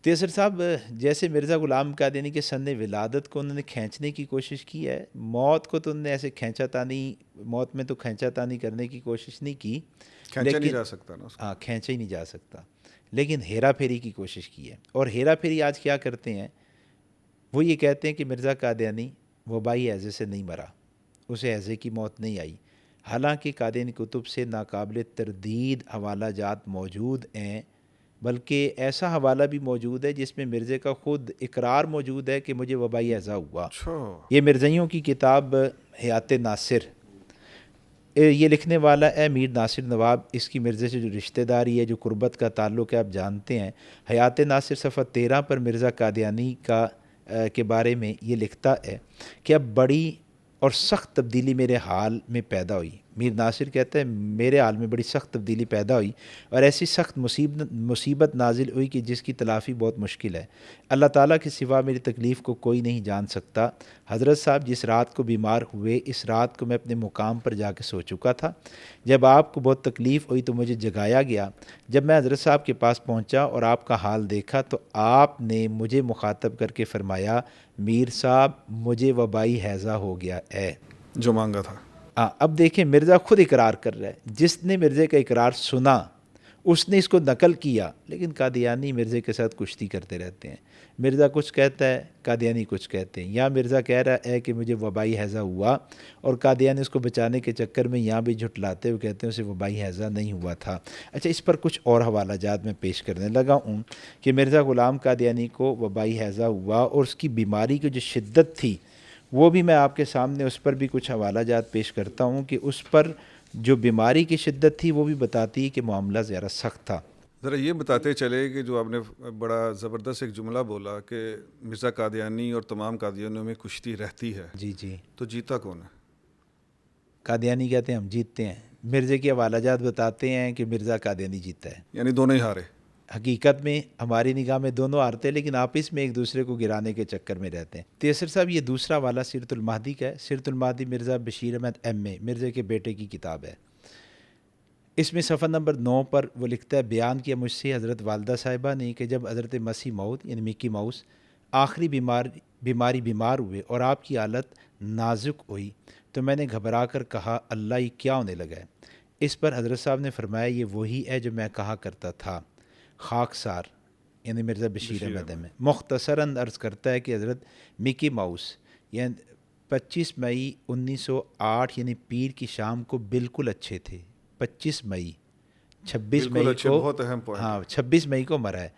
S2: تیسر صاحب، جیسے مرزا غلام قادیانی کے سن ولادت کو انہوں نے کھینچنے کی کوشش کی ہے، موت کو تو انہوں نے ایسے کھینچا تانی، موت میں تو کھینچا تانی کرنے کی کوشش نہیں کی،
S1: کھینچا نہیں جا سکتا نا اس کو.
S2: ہاں کھینچا ہی نہیں جا سکتا، لیکن ہیرا پھیری کی کوشش کی ہے. اور ہیرا پھیری آج کیا کرتے ہیں، وہ یہ کہتے ہیں کہ مرزا قادیانی وبائی ہیضے سے نہیں مرا، اسے ہیضے کی موت نہیں آئی، حالانکہ قادیانی کتب سے ناقابل تردید حوالہ جات موجود ہیں، بلکہ ایسا حوالہ بھی موجود ہے جس میں مرزے کا خود اقرار موجود ہے کہ مجھے وبائی ہیضہ ہوا.
S1: اچھا.
S2: یہ مرزائیوں کی کتاب حیات ناصر، یہ لکھنے والا ہے میر ناصر نواب. اس کی مرزے سے جو رشتہ داری ہے، جو قربت کا تعلق ہے، آپ جانتے ہیں. حیات ناصر صفحہ 13 پر مرزا قادیانی کے بارے میں یہ لکھتا ہے کہ اب بڑی اور سخت تبدیلی میرے حال میں پیدا ہوئی. میر ناصر کہتا ہے میرے حال میں بڑی سخت تبدیلی پیدا ہوئی اور ایسی سخت مصیبت نازل ہوئی کہ جس کی تلافی بہت مشکل ہے. اللہ تعالیٰ کے سوا میری تکلیف کو کوئی نہیں جان سکتا. حضرت صاحب جس رات کو بیمار ہوئے، اس رات کو میں اپنے مقام پر جا کے سو چکا تھا. جب آپ کو بہت تکلیف ہوئی تو مجھے جگایا گیا. جب میں حضرت صاحب کے پاس پہنچا اور آپ کا حال دیکھا تو آپ نے مجھے مخاطب کر کے فرمایا، میر صاحب مجھے وبائی ہیضہ ہو گیا ہے.
S1: جو مانگا تھا.
S2: ہاں اب دیکھیں مرزا خود اقرار کر رہا ہے، جس نے مرزے کا اقرار سنا اس نے اس کو نقل کیا. لیکن قادیانی مرزے کے ساتھ کشتی کرتے رہتے ہیں، مرزا کچھ کہتا ہے قادیانی کچھ کہتے ہیں. یا مرزا کہہ رہا ہے کہ مجھے وبائی ہیضہ ہوا اور قادیانی اس کو بچانے کے چکر میں یہاں بھی جھٹلاتے ہوئے کہتے ہیں اسے وبائی ہیضہ نہیں ہوا تھا. اچھا، اس پر کچھ اور حوالہ جات میں پیش کرنے لگا ہوں کہ مرزا غلام قادیانی کو وبائی ہیضہ ہوا اور اس کی بیماری کی جو شدت تھی وہ بھی میں آپ کے سامنے اس پر بھی کچھ حوالہ جات پیش کرتا ہوں کہ اس پر جو بیماری کی شدت تھی وہ بھی بتاتی ہے کہ معاملہ زیادہ سخت تھا.
S1: ذرا یہ بتاتے چلے کہ جو آپ نے بڑا زبردست ایک جملہ بولا کہ مرزا قادیانی اور تمام قادیانیوں میں کشتی رہتی ہے،
S2: جی جی.
S1: تو جیتا کون ہے؟
S2: قادیانی کہتے ہیں ہم جیتتے ہیں. مرزے کے حوالہ جات بتاتے ہیں کہ مرزا قادیانی جیتا ہے.
S1: یعنی دونوں ہی ہارے.
S2: حقیقت میں ہماری نگاہ میں دونوں ہارتے ہیں، لیکن آپس میں ایک دوسرے کو گرانے کے چکر میں رہتے ہیں. تیسر صاحب، یہ دوسرا والا سیرت المہدی کا ہے. سیرت المہدی مرزا بشیر احمد ایم اے، مرزے کے بیٹے کی کتاب ہے. اس میں صفحہ نمبر 9 پر وہ لکھتا ہے، بیان کیا مجھ سے حضرت والدہ صاحبہ نے کہ جب حضرت مسیح موعود یعنی مکی ماؤس آخری بیمار ہوئے اور آپ کی حالت نازک ہوئی تو میں نے گھبرا کر کہا اللہ یہ کیا ہونے لگا ہے. اس پر حضرت صاحب نے فرمایا یہ وہی ہے جو میں کہا کرتا تھا، خاکسار یعنی مرزا بشیر احمد میں. مختصراً عرض کرتا ہے کہ حضرت مکی ماؤس یعنی 25 مئی 1908 یعنی پیر کی شام کو بالکل اچھے تھے. 25 مئی 26 مئی کو،
S1: بہت اہم پوائنٹ.
S2: ہاں 26 مئی کو مرا ہے.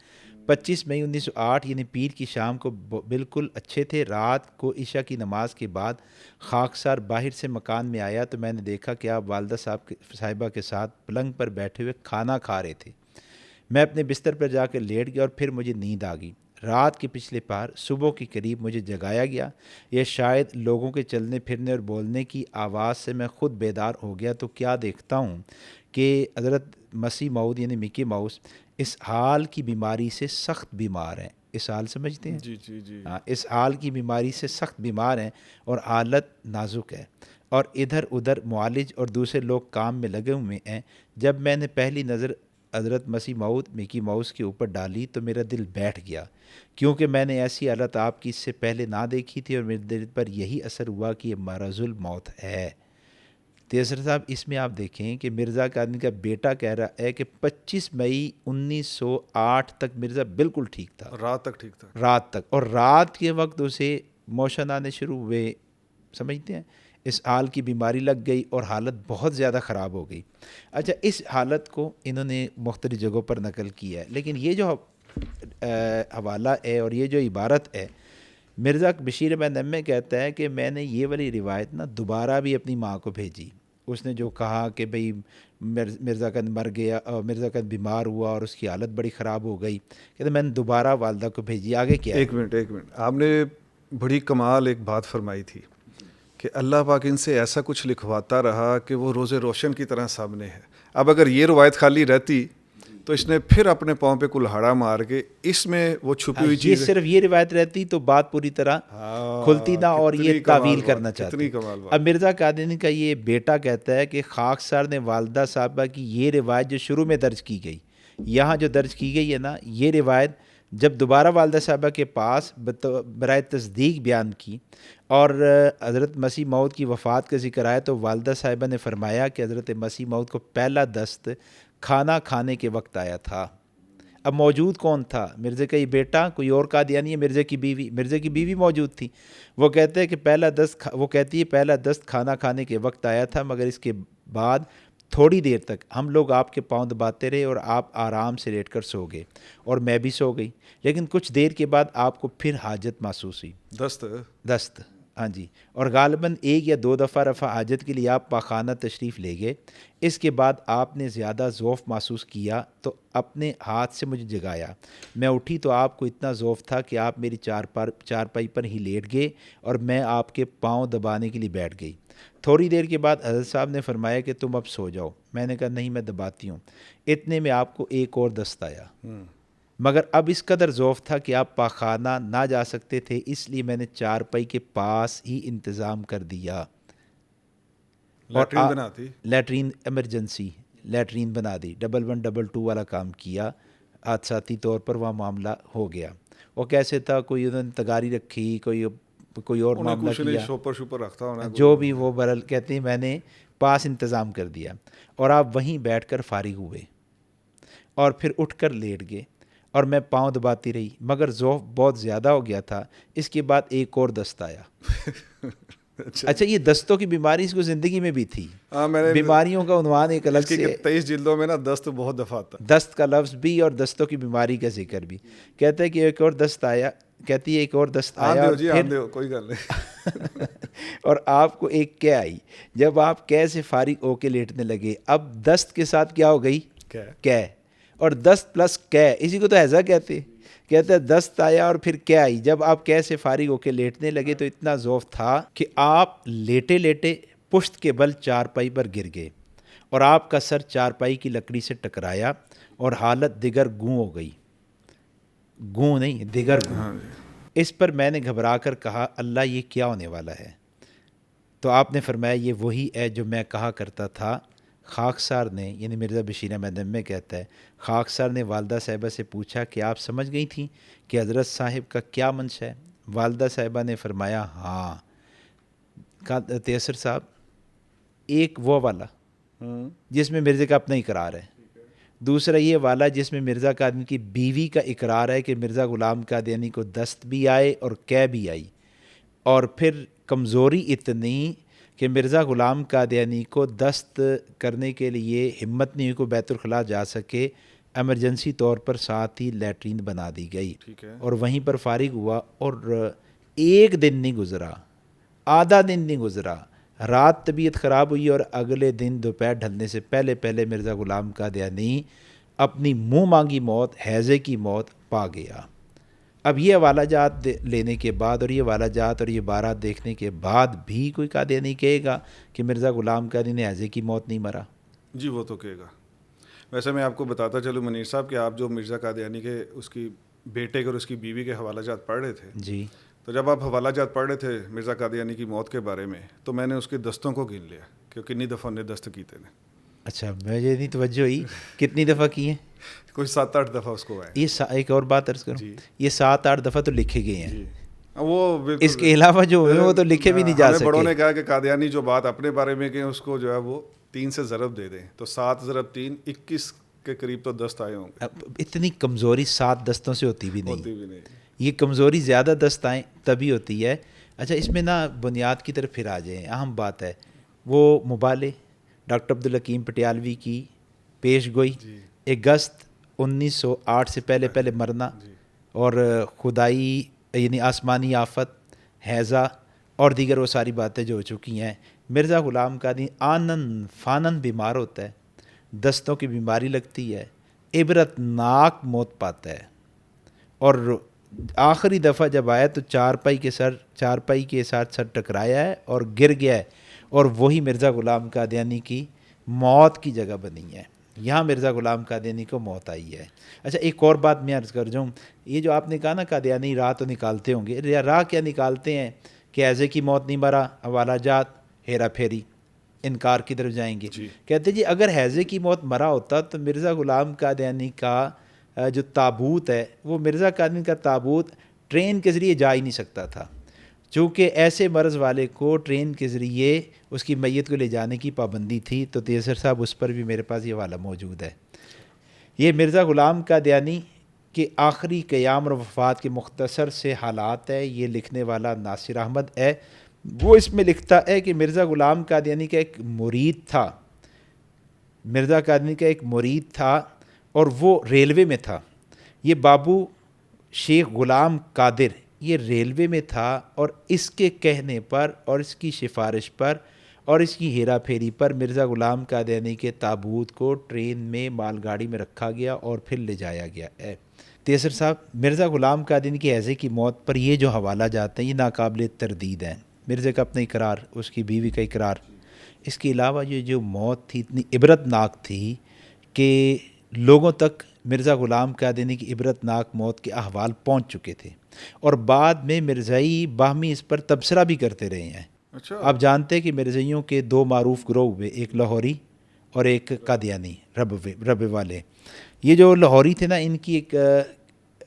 S2: 25 مئی 1908 یعنی پیر کی شام کو بالکل اچھے تھے. رات کو عشاء کی نماز کے بعد خاکسار باہر سے مکان میں آیا تو میں نے دیکھا کہ آپ والدہ صاحبہ کے ساتھ پلنگ پر بیٹھے ہوئے کھانا کھا رہے تھے. میں اپنے بستر پر جا کے لیٹ گیا اور پھر مجھے نیند آ گئی. رات کے پچھلے پہر صبح کے قریب مجھے جگایا گیا. یہ شاید لوگوں کے چلنے پھرنے اور بولنے کی آواز سے میں خود بیدار ہو گیا تو کیا دیکھتا ہوں کہ حضرت مسیح موعود یعنی مکی ماؤس اس حال کی بیماری سے سخت بیمار ہیں. اس حال سمجھتے ہیں؟
S1: جی جی جی.
S2: ہاں، اس حال کی بیماری سے سخت بیمار ہیں اور حالت نازک ہے اور ادھر ادھر معالج اور دوسرے لوگ کام میں لگے ہوئے ہیں. جب میں نے پہلی نظر حضرت مسیح موعود مکی ماؤس کے اوپر ڈالی تو میرا دل بیٹھ گیا، کیونکہ میں نے ایسی حالت آپ کی اس سے پہلے نہ دیکھی تھی اور میرے دل پر یہی اثر ہوا کہ یہ مرض الموت ہے. تیسر صاحب، اس میں آپ دیکھیں کہ مرزا قادیانی کا بیٹا کہہ رہا ہے کہ 25 مئی 1908 تک مرزا بالکل ٹھیک تھا.
S1: رات تک ٹھیک تھا.
S2: رات تک. اور رات کے وقت اسے موشن آنے شروع ہوئے، سمجھتے ہیں، اس حال کی بیماری لگ گئی اور حالت بہت زیادہ خراب ہو گئی. اچھا، اس حالت کو انہوں نے مختلف جگہوں پر نقل کیا ہے، لیکن یہ جو حوالہ ہے اور یہ جو عبارت ہے، مرزا بشیر احمد نمے کہتا ہے کہ میں نے یہ والی روایت نا دوبارہ بھی اپنی ماں کو بھیجی. اس نے جو کہا کہ بھئی مرزا قد مر گیا اور مرزا قد بیمار ہوا اور اس کی حالت بڑی خراب ہو گئی، کہتے میں نے دوبارہ والدہ کو بھیجی. آگے کیا ہے؟
S1: ایک منٹ آپ نے بڑی کمال ایک بات فرمائی تھی. کہ اللہ پاک ان سے ایسا کچھ لکھواتا رہا کہ وہ روز روشن کی طرح سامنے ہے. اب اگر یہ روایت خالی رہتی تو اس نے پھر اپنے پاؤں پہ کلہاڑا مار کے اس میں وہ چھپی ہوئی
S2: یہ
S1: چیز
S2: صرف یہ روایت رہتی تو بات پوری طرح کھلتی نہ, اور یہ تعویل کرنا چاہتے. اب مرزا قادیانی کا یہ بیٹا کہتا ہے کہ خاکسار نے والدہ صاحبہ کی یہ روایت جو شروع میں درج کی گئی, یہاں جو درج کی گئی ہے نا, یہ روایت جب دوبارہ والدہ صاحبہ کے پاس برائے تصدیق بیان کی اور حضرت مسیح موعود کی وفات کا ذکر آیا تو والدہ صاحبہ نے فرمایا کہ حضرت مسیح موعود کو پہلا دست کھانا کھانے کے وقت آیا تھا. اب موجود کون تھا؟ مرزا کا یہ بیٹا, کوئی اور قادیانی ہے, مرزا کی بیوی. مرزا کی بیوی موجود تھی. وہ کہتے ہیں کہ وہ کہتی ہے پہلا دست کھانا کھانے کے وقت آیا تھا, مگر اس کے بعد تھوڑی دیر تک ہم لوگ آپ کے پاؤں دباتے رہے اور آپ آرام سے لیٹ کر سو گئے, اور میں بھی سو گئی. لیکن کچھ دیر کے بعد آپ کو پھر حاجت محسوس ہوئی. دست ہاں جی, اور غالباً 1 یا 2 دفعہ رفع حاجت کے لیے آپ پاخانہ تشریف لے گئے. اس کے بعد آپ نے زیادہ ذوف محسوس کیا تو اپنے ہاتھ سے مجھے جگایا. میں اٹھی تو آپ کو اتنا ذوف تھا کہ آپ میری چارپائی پر ہی لیٹ گئے اور میں آپ کے پاؤں دبانے کے لیے بیٹھ گئی. تھوڑی دیر کے بعد حضرت صاحب نے فرمایا کہ تم اب سو جاؤ. میں نے کہا نہیں, میں دباتی ہوں. اتنے میں آپ کو ایک اور دست آیا, مگر اب اس قدر ذوف تھا کہ آپ پاخانہ نہ جا سکتے تھے, اس لیے میں نے چارپائی کے پاس ہی انتظام کر دیا. لیٹرین ایمرجنسی لیٹرین بنا دی, 1122 والا کام کیا. حادثاتی طور پر وہاں معاملہ ہو گیا. وہ کیسے تھا, کوئی انہوں نے تگاری رکھی, کوئی اور معاملہ کیا,
S1: شوپر رکھتا ہونا,
S2: جو بھی وہ برل کہتے ہیں میں نے پاس انتظام کر دیا. اور آپ وہیں بیٹھ کر فارغ ہوئے اور پھر اٹھ کر لیٹ گئے اور میں پاؤں دباتی رہی, مگر ذوف بہت زیادہ ہو گیا تھا. اس کے بعد ایک اور دست آیا. اچھا, یہ دستوں کی بیماری اس کو زندگی میں بھی تھی. بیماریوں کا عنوان ایک الگ سے
S1: 23 جلدوں میں نا دست بہت دفعہ آتا ہے,
S2: دست کا لفظ بھی اور دستوں کی بیماری کا ذکر بھی. کہتے ہیں کہ ایک اور دست آیا, کہتی ہے ایک اور دست آیا اور پھر
S1: کوئی گل نہیں
S2: اور آپ کو ایک کہہ آئی. جب آپ کہہ سے فارغ ہو کے لیٹنے لگے, اب دست کے ساتھ کیا ہو گئی, کہہ, اور دست پلس کہہ, اسی کو تو ایسا کہتے ہیں دست آیا اور پھر کہہ آئی. جب آپ کہہ سے فارغ ہو کے لیٹنے لگے تو اتنا ذوف تھا کہ آپ لیٹے لیٹے پشت کے بل چارپائی پر گر گئے اور آپ کا سر چارپائی کی لکڑی سے ٹکرایا اور حالت دیگر گوں ہو گئی. گوں نہیں, دیگر گوں. اس پر میں نے گھبرا کر کہا اللہ یہ کیا ہونے والا ہے؟ تو آپ نے فرمایا یہ وہی ہے جو میں کہا کرتا تھا. خاکسار نے, یعنی مرزا بشیر احمد میں کہتا ہے, خاکسار نے والدہ صاحبہ سے پوچھا کہ آپ سمجھ گئی تھیں کہ حضرت صاحب کا کیا منشا ہے؟ والدہ صاحبہ نے فرمایا ہاں. تیسر صاحب, ایک وہ والا جس میں مرزا کا اپنا اقرار ہے, دوسرا یہ والا جس میں مرزا قادیانی کی بیوی کا اقرار ہے کہ مرزا غلام قادیانی کو دست بھی آئے اور کہہ بھی آئی, اور پھر کمزوری اتنی کہ مرزا غلام قادیانی کو دست کرنے کے لیے ہمت نہیں ہوئی کو بیت الخلاء جا سکے. ایمرجنسی طور پر ساتھ ہی لیٹرین بنا دی گئی اور وہیں پر فارغ ہوا. اور 1 دن نہیں گزرا, آدھا دن نہیں گزرا, رات طبیعت خراب ہوئی اور اگلے دن دوپہر ڈھلنے سے پہلے مرزا غلام قادیانی اپنی منہ مانگی موت, ہیضے کی موت پا گیا. اب یہ حوالہ جات لینے کے بعد اور یہ حوالہ جات اور یہ بارات دیکھنے کے بعد بھی کوئی قادیانی کہے گا کہ مرزا غلام قادیانی ہیضے کی موت نہیں مرا؟
S1: جی وہ تو کہے گا. ویسے میں آپ کو بتاتا چلوں منیر صاحب کہ آپ جو مرزا قادیانی کے اس کی بیٹے کے اور اس کی بیوی کے حوالہ جات پڑھ رہے تھے,
S2: جی,
S1: تو جب آپ حوالہ جات پڑھ رہے تھے مرزا قادیانی کی موت کے بارے میں, تو میں نے اس کے دستوں کو گن لیا کہ کتنی دفعہ انہیں دست کیتے ہیں.
S2: اچھا, مجھے نہیں توجہ ہوئی, کتنی دفعہ کی ہیں؟
S1: کوئی 7-8 دفعہ اس کو آئے.
S2: یہ ایک اور بات عرض کروں, یہ 7-8 دفعہ تو لکھے گئے ہیں,
S1: وہ
S2: اس کے علاوہ جو ہوئے وہ تو لکھے بھی نہیں جا سکے.
S1: بڑوں نے کہا کہ قادیانی جو بات اپنے بارے میں کہیں اس کو جو ہے وہ 3 سے ضرب دے دیں, تو 7 ضرب 3 21 کے قریب تو دست آئے ہوں گے.
S2: اتنی کمزوری 7 دستوں سے ہوتی بھی نہیں. یہ کمزوری زیادہ دست آئیں تبھی ہوتی ہے. اچھا, اس میں نا بنیاد کی طرف پھر آ جائیں. اہم بات ہے وہ مبالے ڈاکٹر عبدالحکیم پٹیالوی کی پیش گوئی, اگست 1908 سے پہلے مرنا, اور خدائی یعنی آسمانی آفت, حیضہ اور دیگر وہ ساری باتیں جو ہو چکی ہیں. مرزا غلام قادیانی آنن فانن بیمار ہوتا ہے, دستوں کی بیماری لگتی ہے, عبرت ناک موت پاتا ہے, اور آخری دفعہ جب آیا تو چارپائی کے ساتھ سر ٹکرایا ہے اور گر گیا ہے، اور وہی مرزا غلام قادیانی کی موت کی جگہ بنی ہے، یہاں مرزا غلام قادیانی کو موت آئی ہے۔ اچھا ایک اور بات میں عرض کر جاؤں، یہ جو آپ نے کہا نا قادیانی راہ تو نکالتے ہوں گے، راہ کیا نکالتے ہیں کہ ایزے کی موت نہیں مرا، حوالہ جات، ہیرا پھیری، انکار کی طرف جائیں گے۔ کہتے جی اگر حیضے کی موت مرا ہوتا تو مرزا غلام قادیانی کا جو تابوت ہے، وہ مرزا قادیانی کا تابوت ٹرین کے ذریعے جا ہی نہیں سکتا تھا، چونکہ ایسے مرض والے کو ٹرین کے ذریعے اس کی میت کو لے جانے کی پابندی تھی۔ تو تیسر صاحب اس پر بھی میرے پاس یہ حوالہ موجود ہے۔ یہ مرزا غلام قادیانی کے آخری قیام اور وفات کے مختصر سے حالات ہے، یہ لکھنے والا ناصر احمد ہے۔ وہ اس میں لکھتا ہے کہ مرزا غلام قادیانی کا ایک مرید تھا، مرزا قادیانی کا ایک مرید تھا اور وہ ریلوے میں تھا۔ یہ بابو شیخ غلام قادر یہ ریلوے میں تھا، اور اس کے کہنے پر اور اس کی سفارش پر اور اس کی ہیرا پھیری پر مرزا غلام قادیانی کے تابوت کو ٹرین میں مال گاڑی میں رکھا گیا اور پھر لے جایا گیا ہے۔ تیسر صاحب، مرزا غلام قادیانی کی حیضے کی موت پر یہ جو حوالہ جاتے ہیں یہ ناقابل تردید ہیں۔ مرزا کا اپنا اقرار، اس کی بیوی کا اقرار، اس کے علاوہ یہ جو موت تھی اتنی عبرت ناک تھی کہ لوگوں تک مرزا غلام قادیانی کی عبرت ناک موت کے احوال پہنچ چکے تھے، اور بعد میں مرزائی باہمی اس پر تبصرہ بھی کرتے رہے ہیں۔
S1: اچھا،
S2: آپ جانتے ہیں کہ مرزائیوں کے دو معروف گروہ ہوئے، ایک لاہوری اور ایک قادیانی ربے والے۔ یہ جو لاہوری تھے نا، ان کی ایک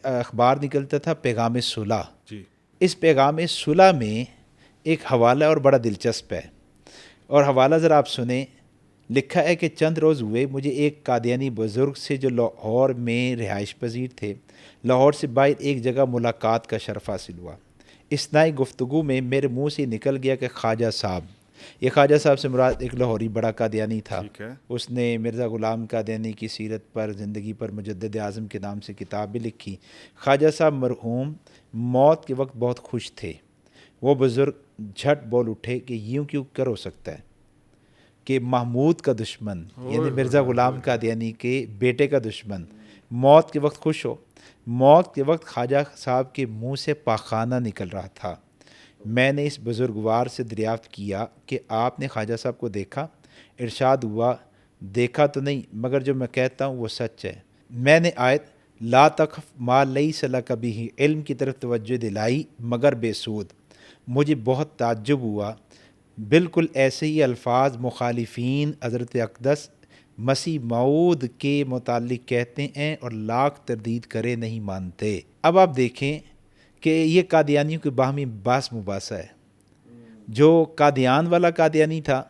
S2: اخبار نکلتا تھا پیغام صلح۔
S1: جی،
S2: اس پیغام صلح میں ایک حوالہ اور بڑا دلچسپ ہے، اور حوالہ ذرا آپ سنیں۔ لکھا ہے کہ چند روز ہوئے مجھے ایک قادیانی بزرگ سے جو لاہور میں رہائش پذیر تھے، لاہور سے باہر ایک جگہ ملاقات کا شرف حاصل ہوا۔ اثناء گفتگو میں میرے منہ سے نکل گیا کہ خواجہ صاحب، یہ خواجہ صاحب سے مراد ایک لاہوری بڑا قادیانی تھا۔
S1: ٹھیک ہے۔
S2: اس نے مرزا غلام قادیانی کی سیرت پر، زندگی پر مجدد اعظم کے نام سے کتاب بھی لکھی۔ خواجہ صاحب مرحوم موت کے وقت بہت خوش تھے۔ وہ بزرگ جھٹ بول اٹھے کہ یوں کیوں کر ہو سکتا ہے کہ محمود کا دشمن، یعنی مرزا غلام قادیانی کے بیٹے کا دشمن، موت کے وقت خوش ہو۔ موت کے وقت خواجہ صاحب کے منہ سے پاخانہ نکل رہا تھا۔ میں نے اس بزرگوار سے دریافت کیا کہ آپ نے خواجہ صاحب کو دیکھا؟ ارشاد ہوا، دیکھا تو نہیں، مگر جو میں کہتا ہوں وہ سچ ہے۔ میں نے آیت لا تخف ما لیس لک بہ علم کی طرف توجہ دلائی، مگر بے سود۔ مجھے بہت تعجب ہوا۔ بالکل ایسے ہی الفاظ مخالفین حضرت اقدس مسیح موعود کے متعلق کہتے ہیں اور لاکھ تردید کرے نہیں مانتے۔ اب آپ دیکھیں کہ یہ قادیانیوں کے باہمی باس مباحثہ ہے۔ جو قادیان والا قادیانی تھا،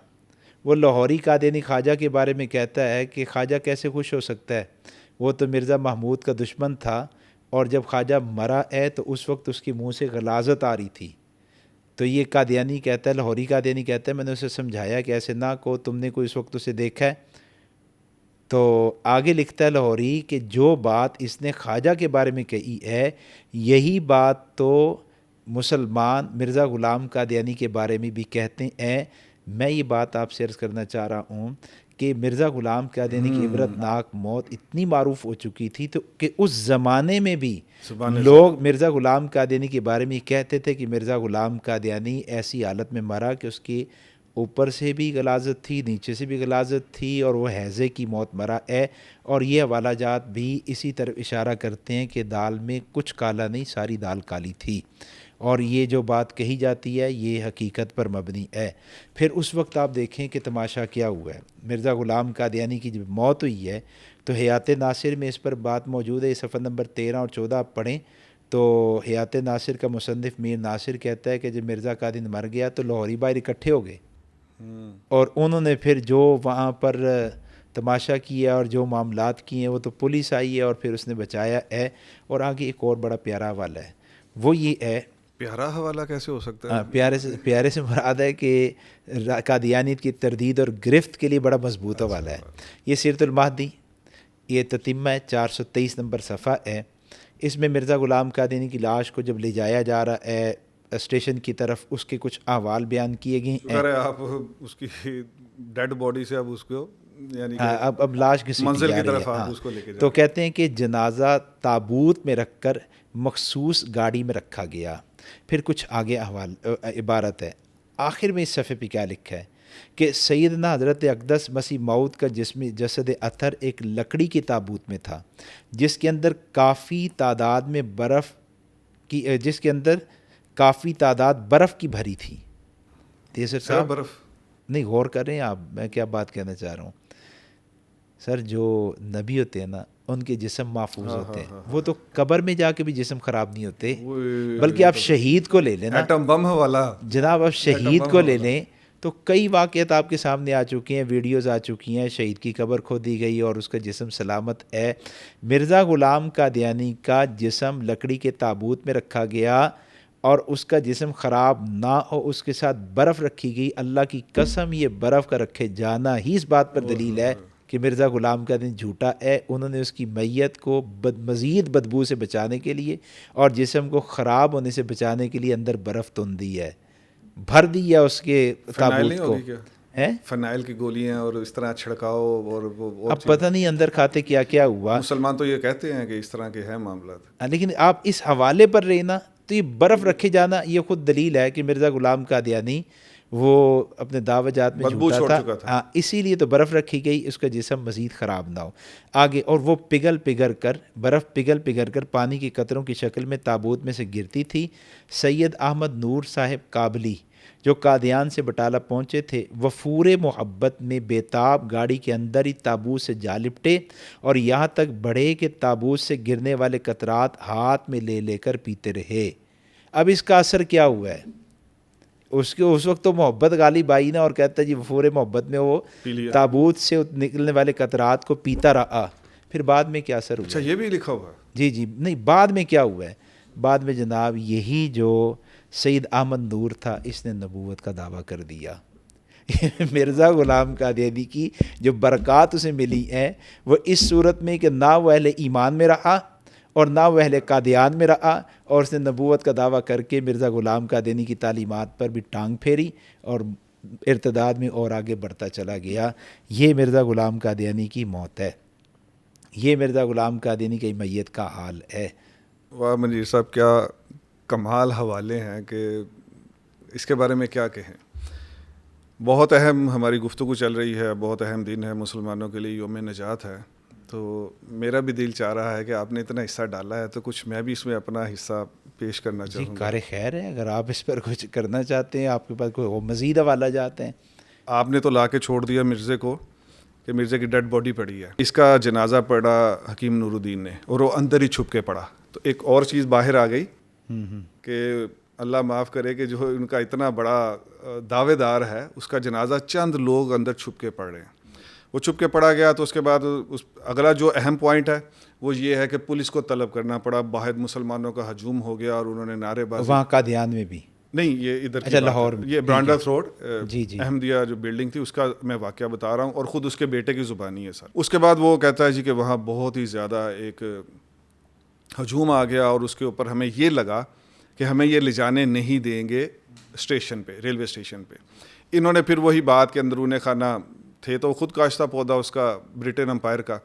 S2: وہ لاہوری قادیانی خواجہ کے بارے میں کہتا ہے کہ خواجہ کیسے خوش ہو سکتا ہے، وہ تو مرزا محمود کا دشمن تھا، اور جب خواجہ مرا ہے تو اس وقت اس کے منہ سے غلاظت آ رہی تھی۔ تو یہ قادیانی کہتا ہے، لاہوری قادیانی کہتا ہے میں نے اسے سمجھایا کہ ایسے نہ کو، تم نے کوئی اس وقت اسے دیکھا ہے؟ تو آگے لکھتا ہے لاہوری کہ جو بات اس نے خواجہ کے بارے میں کہی ہے، یہی بات تو مسلمان مرزا غلام قادیانی کے بارے میں بھی کہتے ہیں۔ میں یہ بات آپ سے عرض کرنا چاہ رہا ہوں کہ مرزا غلام قادیانی کی عبرت ناک موت اتنی معروف ہو چکی تھی تو کہ اس زمانے میں بھی لوگ مرزا غلام قادیانی کے بارے میں کہتے تھے کہ مرزا غلام قادیانی ایسی حالت میں مرا کہ اس کی اوپر سے بھی غلاظت تھی، نیچے سے بھی غلاظت تھی، اور وہ حیضے کی موت مرا ہے۔ اور یہ حوالہ جات بھی اسی طرف اشارہ کرتے ہیں کہ دال میں کچھ کالا نہیں، ساری دال کالی تھی، اور یہ جو بات کہی جاتی ہے یہ حقیقت پر مبنی ہے۔ پھر اس وقت آپ دیکھیں کہ تماشا کیا ہوا ہے۔ مرزا غلام قادیانی کی جب موت ہوئی ہے تو حیات ناصر میں اس پر بات موجود ہے، صفحہ نمبر 13 اور 14 آپ پڑھیں تو حیات ناصر کا مصنف میر ناصر کہتا ہے کہ جب مرزا قادیانی مر گیا تو لاہوری باہر اکٹھے ہو گئے، اور انہوں نے پھر جو وہاں پر تماشا کیا اور جو معاملات کیے ہیں وہ تو پولیس آئی ہے اور پھر اس نے بچایا ہے۔ اور آگے ایک اور بڑا پیارا حوالہ ہے، وہ یہ ہے،
S1: پیارا حوالہ کیسے ہو سکتا ہے؟
S2: پیارے سے مراد ہے کہ قادیانیت کی تردید اور گرفت کے لیے بڑا مضبوط حوالہ ہے۔ یہ سیرت المہدی، یہ تتمہ ہے، 423 نمبر صفحہ ہے۔ اس میں مرزا غلام قادیانی کی لاش کو جب لے جایا جا رہا ہے اسٹیشن کی طرف، اس کے کچھ احوال بیان کیے گئے ہیں۔
S1: شکر ہے آپ اس کی ڈیڈ باڈی سے اب اس کو یعنی
S2: اب لاش گھسیٹی
S1: منزل
S2: جا
S1: کی
S2: رہی
S1: طرف
S2: ہے.
S1: آپ اس کو لے کے
S2: تو کہتے ہیں کہ جنازہ تابوت میں رکھ کر مخصوص گاڑی میں رکھا گیا. پھر کچھ آگے عبارت ہے. آخر میں اس صفحے پہ کیا لکھا ہے کہ سیدنا حضرت اقدس مسیح موعود کا جسد اطہر ایک لکڑی کے تابوت میں تھا جس کے اندر کافی تعداد برف کی بھری تھی. تیسر صاحب
S1: برف
S2: نہیں غور کر رہے ہیں آپ میں کیا بات کہنا چاہ رہا ہوں سر. جو نبی ہوتے ہیں نا ان کے جسم محفوظ ہوتے ہیں. وہ تو قبر میں جا کے بھی جسم خراب نہیں ہوتے, بلکہ آپ شہید کو لے لیں نا
S1: ایٹم بم والا
S2: جناب, آپ شہید کو لے لیں تو کئی واقعات آپ کے سامنے آ چکی ہیں, ویڈیوز آ چکی ہیں. شہید کی قبر کھودی گئی اور اس کا جسم سلامت ہے. مرزا غلام قادیانی کا جسم لکڑی کے تابوت میں رکھا گیا اور اس کا جسم خراب نہ ہو اس کے ساتھ برف رکھی گئی. اللہ کی قسم یہ برف کا رکھے جانا ہی اس بات پر دلیل ہے کہ مرزا غلام قادیانی جھوٹا ہے. انہوں نے اس کی میت کو مزید بدبو سے بچانے کے لیے اور جسم کو خراب ہونے سے بچانے کے لیے اندر برف تن دی ہے, بھر دیا اس کے تابوت کو.
S1: فنائل کی گولیاں اور اس طرح چھڑکاؤ اور
S2: اب پتہ نہیں اندر کھاتے کیا کیا ہوا.
S1: مسلمان تو یہ کہتے ہیں کہ اس طرح کے ہیں معاملات,
S2: لیکن آپ اس حوالے پر رہنا تو یہ برف رکھے جانا یہ خود دلیل ہے کہ مرزا غلام قادیانی وہ اپنے دعوی جات میں جھوٹا تھا. ہاں اسی لیے تو برف رکھی گئی اس کا جسم مزید خراب نہ ہو آگے. اور وہ برف پگھل کر پانی کے قطروں کی شکل میں تابوت میں سے گرتی تھی. سید احمد نور صاحب کابلی جو قادیان سے بٹالہ پہنچے تھے وفور محبت میں بیتاب گاڑی کے اندر ہی تابوت سے جا لپٹے اور یہاں تک بڑھے کہ تابوت سے گرنے والے قطرات ہاتھ میں لے کر پیتے رہے. اب اس کا اثر کیا ہوا ہے؟ اس وقت تو محبت غالب آئی نا اور کہتا ہے جی وفور محبت میں وہ تابوت سے نکلنے والے قطرات کو پیتا رہا. پھر بعد میں کیا اثر ہوا؟
S1: اچھا یہ بھی لکھا ہوا ہے.
S2: جی نہیں, بعد میں کیا ہوا ہے؟ بعد میں جناب یہی جو سید احمد نور تھا اس نے نبوت کا دعویٰ کر دیا. مرزا غلام قادیانی کی جو برکات اسے ملی ہیں وہ اس صورت میں کہ نہ وہ اہل ایمان میں رہا اور نہ وہ اہل قادیان میں رہا اور اس نے نبوت کا دعویٰ کر کے مرزا غلام قادیانی کی تعلیمات پر بھی ٹانگ پھیری اور ارتداد میں اور آگے بڑھتا چلا گیا. یہ مرزا غلام قادیانی کی موت ہے, یہ مرزا غلام قادیانی کی میت کا حال ہے.
S1: واہ منیر صاحب کیا کمال حوالے ہیں کہ اس کے بارے میں کیا کہیں. بہت اہم ہماری گفتگو چل رہی ہے, بہت اہم دن ہے مسلمانوں کے لیے, یوم نجات ہے. تو میرا بھی دل چاہ رہا ہے کہ آپ نے اتنا حصہ ڈالا ہے تو کچھ میں بھی اس میں اپنا حصہ پیش کرنا چاہوں گا.
S2: جی کار خیر ہے, اگر آپ اس پر کچھ کرنا چاہتے ہیں, آپ کے پاس کوئی مزید حوالہ جاتے ہیں.
S1: آپ نے تو لا کے چھوڑ دیا مرزے کو کہ مرزے کی ڈیڈ باڈی پڑی ہے. اس کا جنازہ پڑا حکیم نور الدین نے اور وہ اندر ہی چھپ کے پڑا. تو ایک اور چیز باہر آ گئی کہ اللہ معاف کرے کہ جو ان کا اتنا بڑا دعوے دار ہے اس کا جنازہ چند لوگ اندر چھپ کے پڑ رہے ہیں. وہ چھپ کے پڑا گیا تو اس کے بعد اگلا جو اہم پوائنٹ ہے وہ یہ ہے کہ پولیس کو طلب کرنا پڑا. باہر مسلمانوں کا ہجوم ہو گیا اور انہوں نے نعرے بازی.
S2: وہاں قادیان میں بھی
S1: نہیں, یہ ادھر
S2: اچھا لاہور میں,
S1: یہ برانڈرس روڈ
S2: جی
S1: احمدیہ جو بلڈنگ تھی اس کا میں واقعہ بتا رہا ہوں اور خود اس کے بیٹے کی زبانی ہے سر. اس کے بعد وہ کہتا ہے جی کہ وہاں بہت ہی زیادہ ایک ہجوم آ گیا اور اس کے اوپر ہمیں یہ لگا کہ ہمیں یہ لے جانے نہیں دیں گے اسٹیشن پہ, ریلوے اسٹیشن پہ. انہوں نے پھر وہی بات کے اندرون خانہ تھے تو خود کاشتہ پودا اس کا برٹن امپائر کا,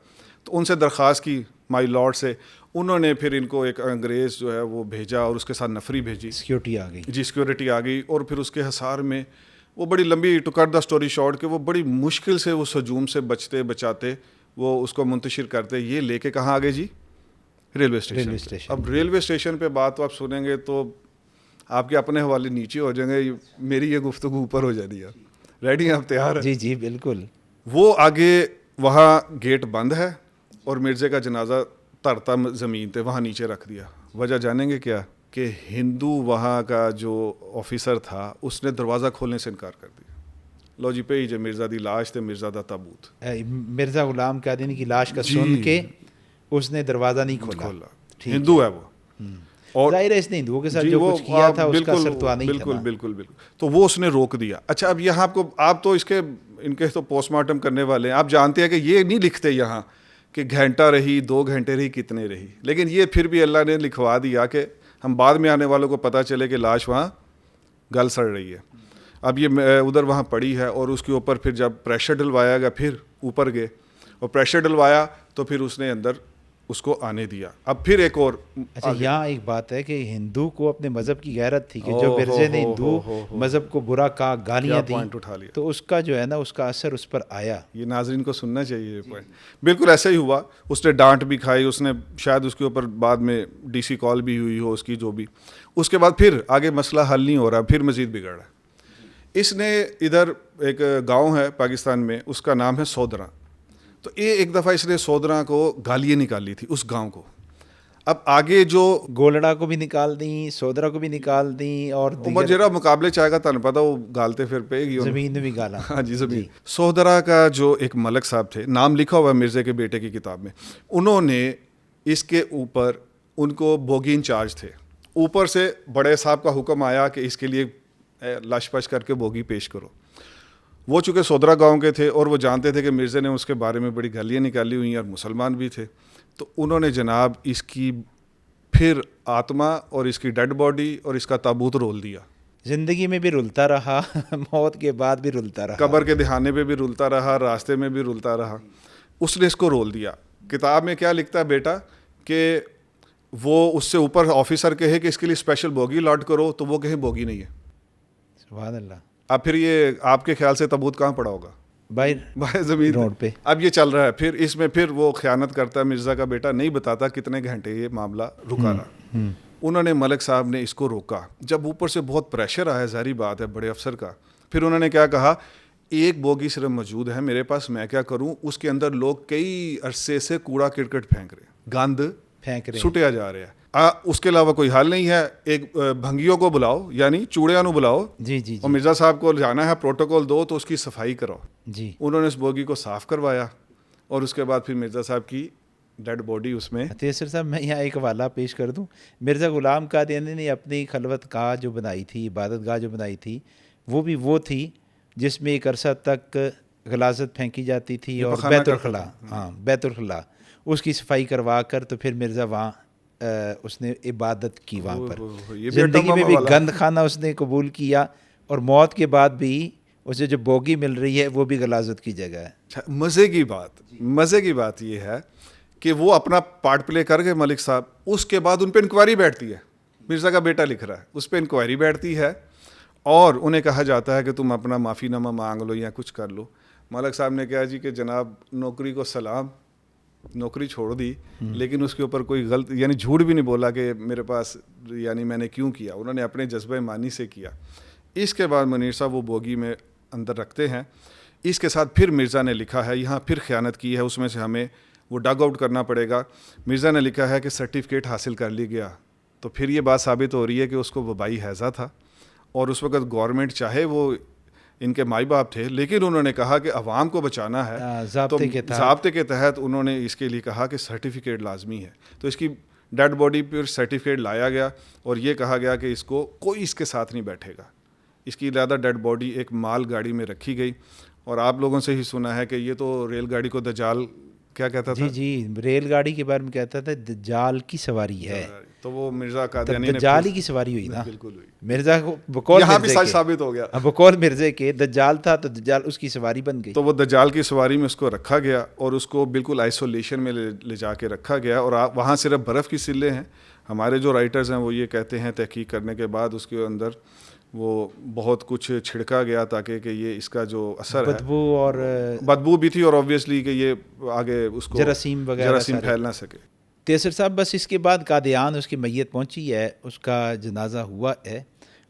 S1: تو ان سے درخواست کی مائی لارڈ سے. انہوں نے پھر ان کو ایک انگریز جو ہے وہ بھیجا اور اس کے ساتھ نفری بھیجی.
S2: سیکیورٹی آ گئی.
S1: جی سیکیورٹی آ گئی اور پھر اس کے حصار میں وہ بڑی لمبی to cut the story short کہ وہ بڑی مشکل سے اس ہجوم سے بچاتے وہ اس کو منتشر کرتے. یہ لے کے کہاں آ گئے جی؟ Railway station. اب ریلوے اسٹیشن پہ بات تو آپ سنیں گے تو آپ کے اپنے حوالے نیچے ہو جائیں گے, میری یہ گفتگو اوپر ہو جاتی ہے. ریڈی ہیں آپ؟ تیار ہیں؟
S2: جی بالکل.
S1: وہ آگے وہاں گیٹ بند ہے اور مرزے کا جنازہ ترتا زمین پہ وہاں نیچے رکھ دیا. وجہ جانیں گے کیا؟ کہ ہندو وہاں کا جو آفیسر تھا اس نے دروازہ کھولنے سے انکار کر دیا. لو جی پہ ہی جو مرزا دی لاش تے مرزا دا تابوت.
S2: مرزا غلام قادیانی کی لاش کا سن کے اس نے دروازہ نہیں کھولا.
S1: ہندو ہے وہ,
S2: اور ظاہر ہے اس نے ہندوؤں کے ساتھ جو کچھ کیا تھا اس کا اثر تو نہیں تھا.
S1: بالکل. تو وہ اس نے روک دیا. اچھا اب یہاں آپ تو ان کے تو پوسٹ مارٹم کرنے والے ہیں, آپ جانتے ہیں کہ یہ نہیں لکھتے یہاں کہ گھنٹہ رہی, 2 گھنٹے رہی, کتنے رہی. لیکن یہ پھر بھی اللہ نے لکھوا دیا کہ ہم بعد میں آنے والوں کو پتہ چلے کہ لاش وہاں گل سڑ رہی ہے. اب یہ ادھر وہاں پڑی ہے اور اس کے اوپر پھر جب پریشر ڈلوایا گیا پھر اوپر گئے اور پریشر ڈلوایا تو پھر اس نے اندر اس کو آنے دیا. اب پھر ایک اور
S2: اچھا یہاں ایک بات ہے کہ ہندو کو اپنے مذہب کی غیرت تھی کہ جو مرزے نے ہندو مذہب کو برا کہا، گالیاں دیں،
S1: پوائنٹ اٹھا لیا.
S2: تو اس کا جو ہے نا اس کا اثر اس پر آیا.
S1: یہ ناظرین کو سننا چاہیے یہ پوائنٹ. بالکل ایسا ہی ہوا. اس نے ڈانٹ بھی کھائی، اس نے شاید اس کے اوپر بعد میں ڈی سی کال بھی ہوئی ہو اس کی جو بھی. اس کے بعد پھر آگے مسئلہ حل نہیں ہو رہا، پھر مزید بگڑ رہا. اس نے ادھر ایک گاؤں ہے پاکستان میں، اس کا نام ہے سودرا. تو یہ ایک دفعہ اس نے سودرا کو گالیاں نکالی تھی اس گاؤں کو. اب آگے جو
S2: گولڑا کو بھی نکال دیں، سودرا کو بھی نکال دیں، اور
S1: عمر جرا مقابلے چاہے گا تمہیں پتا وہ گالتے پھر پہ گی
S2: زمین میں بھی گالا.
S1: ہاں جی زمین. سودرا کا جو ایک ملک صاحب تھے، نام لکھا ہوا ہے مرزے کے بیٹے کی کتاب میں، انہوں نے اس کے اوپر ان کو بوگی انچارج تھے، اوپر سے بڑے صاحب کا حکم آیا کہ اس کے لیے لش پش کر کے بوگی پیش کرو. وہ چونکہ سودرا گاؤں کے تھے اور وہ جانتے تھے کہ مرزے نے اس کے بارے میں بڑی گالیاں نکالی ہوئی ہیں اور مسلمان بھی تھے، تو انہوں نے جناب اس کی پھر آتما اور اس کی ڈیڈ باڈی اور اس کا تابوت رول دیا.
S2: زندگی میں بھی رلتا رہا، موت کے بعد بھی رلتا رہا،
S1: قبر کے دہانے پہ بھی رلتا رہا، راستے میں بھی رلتا رہا. اس نے اس کو رول دیا. کتاب میں کیا لکھتا ہے بیٹا کہ وہ اس سے اوپر آفیسر کہے کہ اس کے لیے اسپیشل بوگی لاٹ کرو تو وہ کہیں بوگی نہیں ہے.
S2: سبحان اللہ.
S1: اب پھر یہ آپ کے خیال سے تابوت کہاں پڑا ہوگا؟
S2: باہر
S1: زمین
S2: روڈ پہ.
S1: اب یہ چل رہا ہے. پھر اس میں پھر وہ خیانت کرتا ہے مرزا کا بیٹا، نہیں بتاتا کتنے گھنٹے یہ معاملہ رکا رہا. انہوں نے ملک صاحب نے اس کو روکا. جب اوپر سے بہت پریشر آیا، ظاہری بات ہے بڑے افسر کا، پھر انہوں نے کیا کہا، ایک بوگی صرف موجود ہے میرے پاس، میں کیا کروں، اس کے اندر لوگ کئی عرصے سے کوڑا کرکٹ پھینک رہے ہیں، گند
S2: پھینک رہے
S1: سٹیا جا رہے ہیں. اس کے علاوہ کوئی حل نہیں ہے. ایک بھنگیوں کو بلاؤ، یعنی چوڑیاں نو بلاؤ،
S2: جی جی
S1: اور مرزا صاحب کو جانا ہے، پروٹوکول دو تو اس کی صفائی کراؤ.
S2: جی.
S1: انہوں نے اس بوگی کو صاف کروایا اور اس کے بعد پھر مرزا صاحب کی ڈیڈ باڈی اس میں.
S2: تیسر صاحب میں یہاں ایک حوالہ پیش کر دوں. مرزا غلام قادیانی نے اپنی خلوت گاہ جو بنائی تھی، عبادت گاہ جو بنائی تھی، وہ بھی وہ تھی جس میں ایک عرصہ تک غلاظت پھینکی جاتی تھی، اور بیت الخلا، ہاں بیت الخلا، اس کی صفائی کروا کر تو پھر مرزا وہاں اس نے عبادت کی وہاں پر. زندگی میں بھی گند خانہ اس نے قبول کیا، اور موت کے بعد بھی اسے جو بوگی مل رہی ہے وہ بھی غلاظت کی جگہ ہے.
S1: مزے کی بات یہ ہے کہ وہ اپنا پارٹ پلے کر گئے ملک صاحب. اس کے بعد ان پہ انکوائری بیٹھتی ہے، مرزا کا بیٹا لکھ رہا ہے، اس پہ انکوائری بیٹھتی ہے اور انہیں کہا جاتا ہے کہ تم اپنا معافی نامہ مانگ لو یا کچھ کر لو. ملک صاحب نے کہا جی کہ جناب نوکری کو سلام، نوکری چھوڑ دی، لیکن اس کے اوپر کوئی غلط یعنی جھوٹ بھی نہیں بولا کہ میرے پاس یعنی میں نے کیوں کیا. انہوں نے اپنے جذبہ ایمانی سے کیا. اس کے بعد منیر صاحب وہ بوگی میں اندر رکھتے ہیں. اس کے ساتھ پھر مرزا نے لکھا ہے، یہاں پھر خیانت کی ہے، اس میں سے ہمیں وہ ڈگ آؤٹ کرنا پڑے گا. مرزا نے لکھا ہے کہ سرٹیفکیٹ حاصل کر لی گیا. تو پھر یہ بات ثابت ہو رہی ہے کہ اس کو وبائی ہیضہ تھا، اور اس وقت گورنمنٹ چاہے وہ ان کے مائی باپ تھے، لیکن انہوں نے کہا کہ عوام کو بچانا ہے، ضابطے کے تحت انہوں نے اس کے لیے کہا کہ سرٹیفکیٹ لازمی ہے. تو اس کی ڈیڈ باڈی پر سرٹیفکیٹ لایا گیا اور یہ کہا گیا کہ اس کو کوئی اس کے ساتھ نہیں بیٹھے گا. اس کی زیادہ ڈیڈ باڈی ایک مال گاڑی میں رکھی گئی. اور آپ لوگوں سے ہی سنا ہے کہ یہ تو ریل گاڑی کو دجال کیا کہتا تھا؟
S2: جی ریل گاڑی کے بارے میں کہتا تھا دجال کی سواری ہے.
S1: تو وہ مرزا قادیانی نے
S2: دجال ہی کی سواری ہوئی نا.
S1: بالکل ہوئی.
S2: مرزا کو بقول
S1: یہاں بھی سچ ثابت ہو گیا.
S2: بقول مرزے کے دجال تھا تو دجال اس کی سواری بن گئی.
S1: تو وہ دجال کی سواری میں اس کو رکھا گیا اور اس کو بالکل آئسولیشن میں لے جا کے رکھا گیا. اور وہاں صرف برف کی سلیں ہیں. ہمارے جو رائٹرز ہیں وہ یہ کہتے ہیں تحقیق کرنے کے بعد اس کے اندر وہ بہت کچھ چھڑکا گیا تاکہ کہ یہ اس کا جو اثر ہے، بدبو بھی تھی، اور اوبویسلی کہ یہ آگے اس کو
S2: جراثیم
S1: پھیل نہ سکے.
S2: تیسر صاحب بس اس کے بعد قادیان اس کی میت پہنچی ہے، اس کا جنازہ ہوا ہے،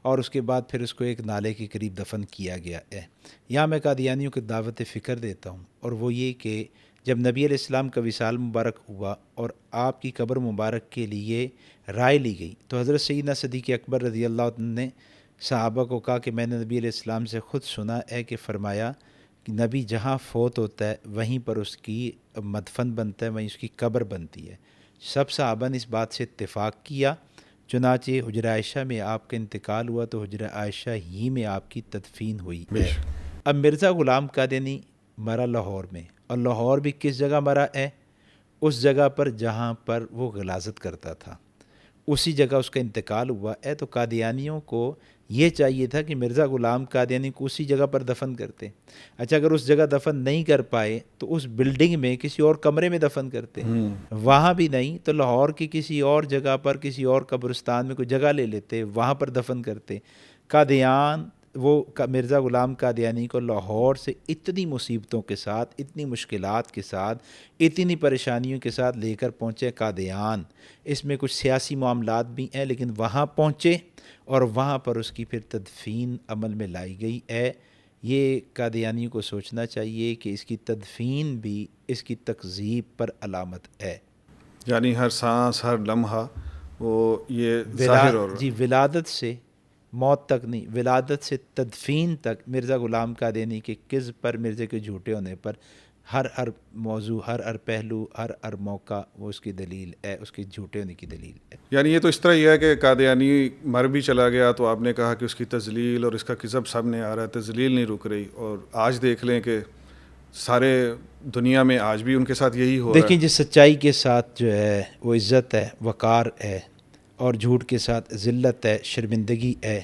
S2: اور اس کے بعد پھر اس کو ایک نالے کے قریب دفن کیا گیا ہے. یہاں میں قادیانیوں کو دعوت فکر دیتا ہوں، اور وہ یہ کہ جب نبی علیہ السلام کا وصال مبارک ہوا اور آپ کی قبر مبارک کے لیے رائے لی گئی، تو حضرت سیدنا صدیق اکبر رضی اللہ عنہ نے صحابہ کو کہا کہ میں نے نبی علیہ السلام سے خود سنا ہے کہ فرمایا کہ نبی جہاں فوت ہوتا ہے وہیں پر اس کی مدفن بنتا ہے، وہیں اس کی قبر بنتی ہے. سب صحابہ نے اس بات سے اتفاق کیا. چنانچہ حجرہ عائشہ میں آپ کا انتقال ہوا تو حجرہ عائشہ ہی میں آپ کی تدفین ہوئی ہے. اب مرزا غلام قادیانی مرا لاہور میں، اور لاہور بھی کس جگہ مرا ہے؟ اس جگہ پر جہاں پر وہ غلاظت کرتا تھا. اسی جگہ اس کا انتقال ہوا ہے، تو قادیانیوں کو یہ چاہیے تھا کہ مرزا غلام قادیانی کو اسی جگہ پر دفن کرتے۔ اچھا، اگر اس جگہ دفن نہیں کر پائے تو اس بلڈنگ میں کسی اور کمرے میں دفن کرتے، وہاں بھی نہیں تو لاہور کی کسی اور جگہ پر کسی اور قبرستان میں کوئی جگہ لے لیتے، وہاں پر دفن کرتے۔ قادیان وہ مرزا غلام قادیانی کو لاہور سے اتنی مصیبتوں کے ساتھ، اتنی مشکلات کے ساتھ، اتنی پریشانیوں کے ساتھ لے کر پہنچے قادیان۔ اس میں کچھ سیاسی معاملات بھی ہیں، لیکن وہاں پہنچے اور وہاں پر اس کی پھر تدفین عمل میں لائی گئی ہے۔ یہ قادیانیوں کو سوچنا چاہیے کہ اس کی تدفین بھی اس کی تکذیب پر علامت ہے۔
S1: یعنی ہر سانس، ہر لمحہ وہ یہ ظاہر ہو رہا ہے۔
S2: جی، ولادت سے موت تک نہیں، ولادت سے تدفین تک مرزا غلام قادیانی کے کذب پر، مرزے کے جھوٹے ہونے پر ہر موضوع، ہر پہلو، ہر موقع وہ اس کی دلیل ہے، اس کے جھوٹے ہونے کی دلیل ہے۔
S1: یعنی یہ تو اس طرح ہی ہے کہ قادیانی مر بھی چلا گیا تو آپ نے کہا کہ اس کی تذلیل اور اس کا کذب سامنے آ رہا ہے، تذلیل نہیں رک رہی، اور آج دیکھ لیں کہ سارے دنیا میں آج بھی ان کے ساتھ یہی ہو رہا ہے۔
S2: دیکھیں جس سچائی کے ساتھ جو ہے وہ عزت ہے، وقار ہے، اور جھوٹ کے ساتھ ذلت ہے، شرمندگی ہے،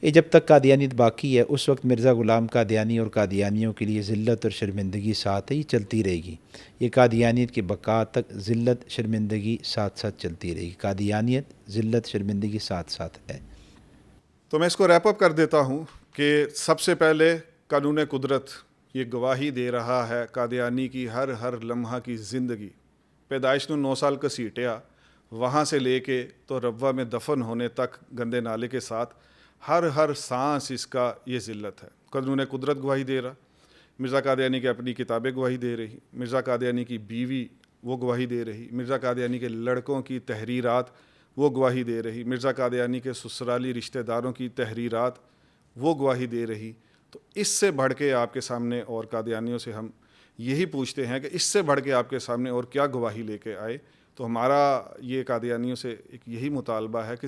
S2: یہ جب تک قادیانیت باقی ہے اس وقت مرزا غلام قادیانی اور قادیانیوں کے لیے ذلت اور شرمندگی ساتھ ہے، یہ چلتی رہے گی۔ یہ قادیانیت کے بقا تک ذلت شرمندگی ساتھ ساتھ چلتی رہے گی۔ قادیانیت ذلت شرمندگی ساتھ ساتھ ہے۔
S1: تو میں اس کو ریپ اپ کر دیتا ہوں کہ سب سے پہلے قانون قدرت یہ گواہی دے رہا ہے قادیانی کی ہر لمحہ کی زندگی، پیدائش نو 9 سال کا سیٹیا، وہاں سے لے کے تو روا میں دفن ہونے تک گندے نالے کے ساتھ ہر سانس اس کا یہ ذلت ہے۔ قانون قدرت گواہی دے رہا، مرزا قادیانی کی اپنی کتابیں گواہی دے رہی، مرزا قادیانی کی بیوی وہ گواہی دے رہی، مرزا قادیانی کے لڑکوں کی تحریرات وہ گواہی دے رہی، مرزا قادیانی کے سسرالی رشتہ داروں کی تحریرات وہ گواہی دے رہی۔ تو اس سے بڑھ کے آپ کے سامنے، اور قادیانیوں سے ہم یہی پوچھتے ہیں کہ اس سے بڑھ کے آپ کے سامنے اور کیا گواہی لے کے آئے؟ تو ہمارا یہ قادیانیوں سے ایک یہی مطالبہ ہے کہ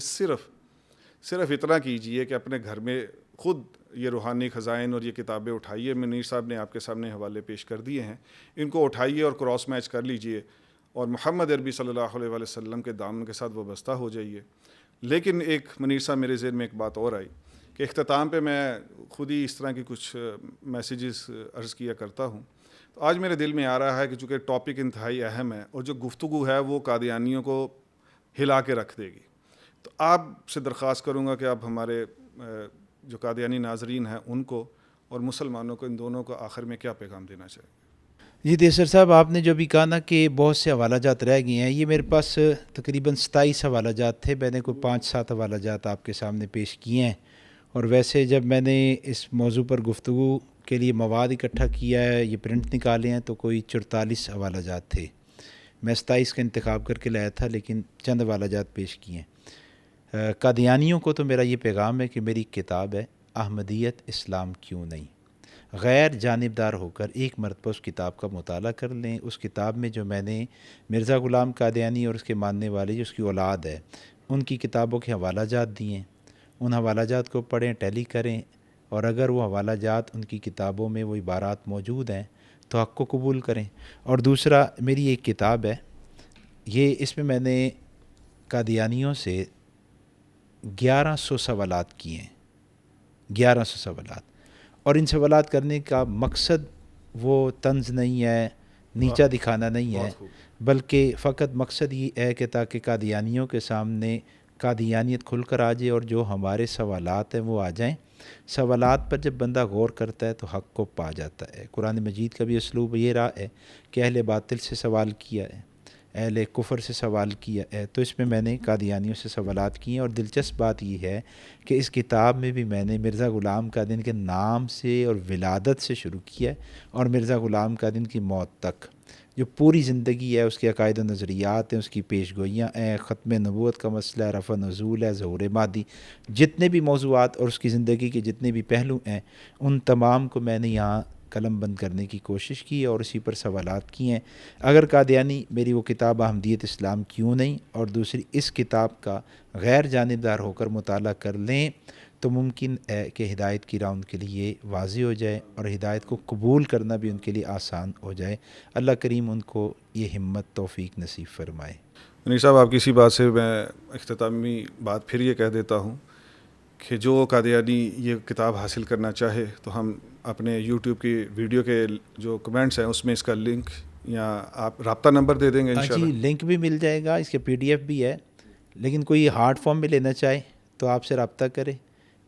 S1: صرف اتنا کیجئے کہ اپنے گھر میں خود یہ روحانی خزائن اور یہ کتابیں اٹھائیے، منیر صاحب نے آپ کے سامنے حوالے پیش کر دیے ہیں، ان کو اٹھائیے اور کراس میچ کر لیجئے اور محمد عربی صلی اللہ علیہ وآلہ وسلم کے دامن کے ساتھ وابستہ ہو جائیے۔ لیکن ایک منیر صاحب میرے ذہن میں ایک بات اور آئی کہ اختتام پہ میں خود ہی اس طرح کی کچھ میسیجز عرض کیا کرتا ہوں، تو آج میرے دل میں آ رہا ہے کہ چونکہ ٹاپک انتہائی اہم ہے اور جو گفتگو ہے وہ قادیانیوں کو ہلا کے رکھ دے گی، تو آپ سے درخواست کروں گا کہ آپ ہمارے جو قادیانی ناظرین ہیں ان کو اور مسلمانوں کو، ان دونوں کو آخر میں کیا پیغام دینا چاہیے؟
S2: جی دیسر صاحب، آپ نے جو بھی کہا نا کہ بہت سے حوالہ جات رہ گئے ہیں، یہ میرے پاس تقریباً 27 حوالہ جات تھے، میں نے کوئی 5-7 حوالہ جات آپ کے سامنے پیش کیے ہیں، اور ویسے جب میں نے اس موضوع پر گفتگو کے لیے مواد اکٹھا کیا ہے، یہ پرنٹ نکالے ہیں، تو کوئی 44 حوالہ جات تھے۔ میں 27 کا انتخاب کر کے لایا تھا، لیکن چند حوالہ جات پیش کیے ہیں۔ قادیانیوں کو تو میرا یہ پیغام ہے کہ میری کتاب ہے احمدیت اسلام کیوں نہیں، غیر جانبدار ہو کر ایک مرتبہ اس کتاب کا مطالعہ کر لیں۔ اس کتاب میں جو میں نے مرزا غلام قادیانی اور اس کے ماننے والے جو اس کی اولاد ہے ان کی کتابوں کے حوالہ جات دیے ہیں، ان حوالہ جات کو پڑھیں، ٹیلی کریں، اور اگر وہ حوالہ جات ان کی کتابوں میں وہ عبارات موجود ہیں تو حق کو قبول کریں۔ اور دوسرا، میری ایک کتاب ہے، یہ اس میں میں نے قادیانیوں سے 1100 سوالات کیے ہیں، 1100 سوالات، اور ان سوالات کرنے کا مقصد وہ طنز نہیں ہے، نیچا دکھانا نہیں ہے، بلکہ فقط مقصد یہ ہے کہ تاکہ قادیانیوں کے سامنے قادیانیت کھل کر آ جائے اور جو ہمارے سوالات ہیں وہ آ جائیں۔ سوالات پر جب بندہ غور کرتا ہے تو حق کو پا جاتا ہے۔ قرآن مجید کا بھی اسلوب یہ رہا ہے کہ اہل باطل سے سوال کیا ہے، اہل کفر سے سوال کیا ہے، تو اس میں نے قادیانیوں سے سوالات کیے ہیں۔ اور دلچسپ بات یہ ہے کہ اس کتاب میں بھی میں نے مرزا غلام قادیانی کے نام سے اور ولادت سے شروع کیا ہے، اور مرزا غلام قادیانی کی موت تک جو پوری زندگی ہے، اس کے عقائد و نظریات ہیں، اس کی پیش گوئیاں ہیں، ختم نبوت کا مسئلہ ہے، رفع نزول ہے، ظہور مہدی، جتنے بھی موضوعات اور اس کی زندگی کے جتنے بھی پہلو ہیں، ان تمام کو میں نے یہاں قلم بند کرنے کی کوشش کی اور اسی پر سوالات کیے ہیں۔ اگر قادیانی میری وہ کتاب احمدیت اسلام کیوں نہیں اور دوسری اس کتاب کا غیر جانبدار ہو کر مطالعہ کر لیں تو ممکن ہے کہ ہدایت کی راہ ان کے لیے واضح ہو جائے اور ہدایت کو قبول کرنا بھی ان کے لیے آسان ہو جائے۔ اللہ کریم ان کو یہ ہمت توفیق نصیب فرمائے۔
S1: منیر صاحب آپ کی اسی بات سے میں اختتامی بات پھر یہ کہہ دیتا ہوں کہ جو قادیانی یہ کتاب حاصل کرنا چاہے تو ہم اپنے یوٹیوب کی ویڈیو کے جو کمنٹس ہیں اس میں اس کا لنک یا آپ رابطہ نمبر دے دیں گے
S2: جی
S1: انشاءاللہ؟
S2: لنک بھی مل جائے گا، اس کے PDF بھی ہے، لیکن کوئی ہارڈ فارم میں لینا چاہے تو آپ سے رابطہ کرے،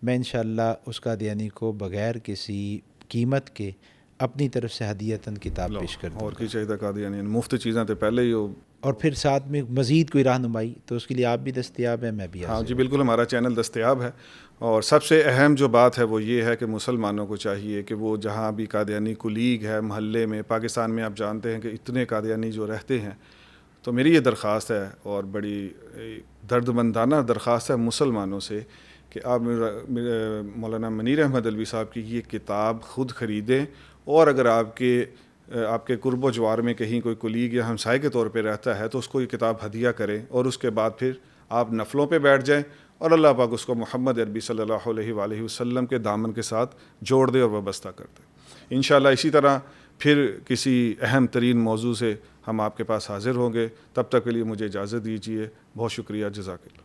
S2: میں انشاءاللہ اس قادیانی کو بغیر کسی قیمت کے اپنی طرف سے ہدیتاً کتاب پیش کر دوں
S1: اور
S2: گا،
S1: کی چاہیے قادیانی مفت چیزیں تو پہلے ہی ہو.
S2: اور پھر ساتھ میں مزید کوئی رہنمائی تو اس کے لیے آپ بھی دستیاب ہیں، میں بھی
S1: ہاں
S2: حاضر
S1: جی
S2: ہوں.
S1: بالکل، ہمارا چینل دستیاب ہے. اور سب سے اہم جو بات ہے وہ یہ ہے کہ مسلمانوں کو چاہیے کہ وہ جہاں بھی قادیانی کولیگ ہے محلے میں، پاکستان میں آپ جانتے ہیں کہ اتنے قادیانی جو رہتے ہیں، تو میری یہ درخواست ہے اور بڑی درد مندانہ درخواست ہے مسلمانوں سے کہ آپ مولانا منیر احمد علوی صاحب کی یہ کتاب خود خریدیں، اور اگر آپ کے قرب و جوار میں کہیں کوئی کولیگ یا ہمسائے کے طور پہ رہتا ہے تو اس کو یہ کتاب ہدیہ کریں، اور اس کے بعد پھر آپ نفلوں پہ بیٹھ جائیں اور اللہ پاک اس کو محمد عربی صلی اللہ علیہ وآلہ وسلم کے دامن کے ساتھ جوڑ دے اور وابستہ کر دے. انشاءاللہ اسی طرح پھر کسی اہم ترین موضوع سے ہم آپ کے پاس حاضر ہوں گے. تب تک کے لیے مجھے اجازت دیجیے. بہت شکریہ. جزاک اللہ.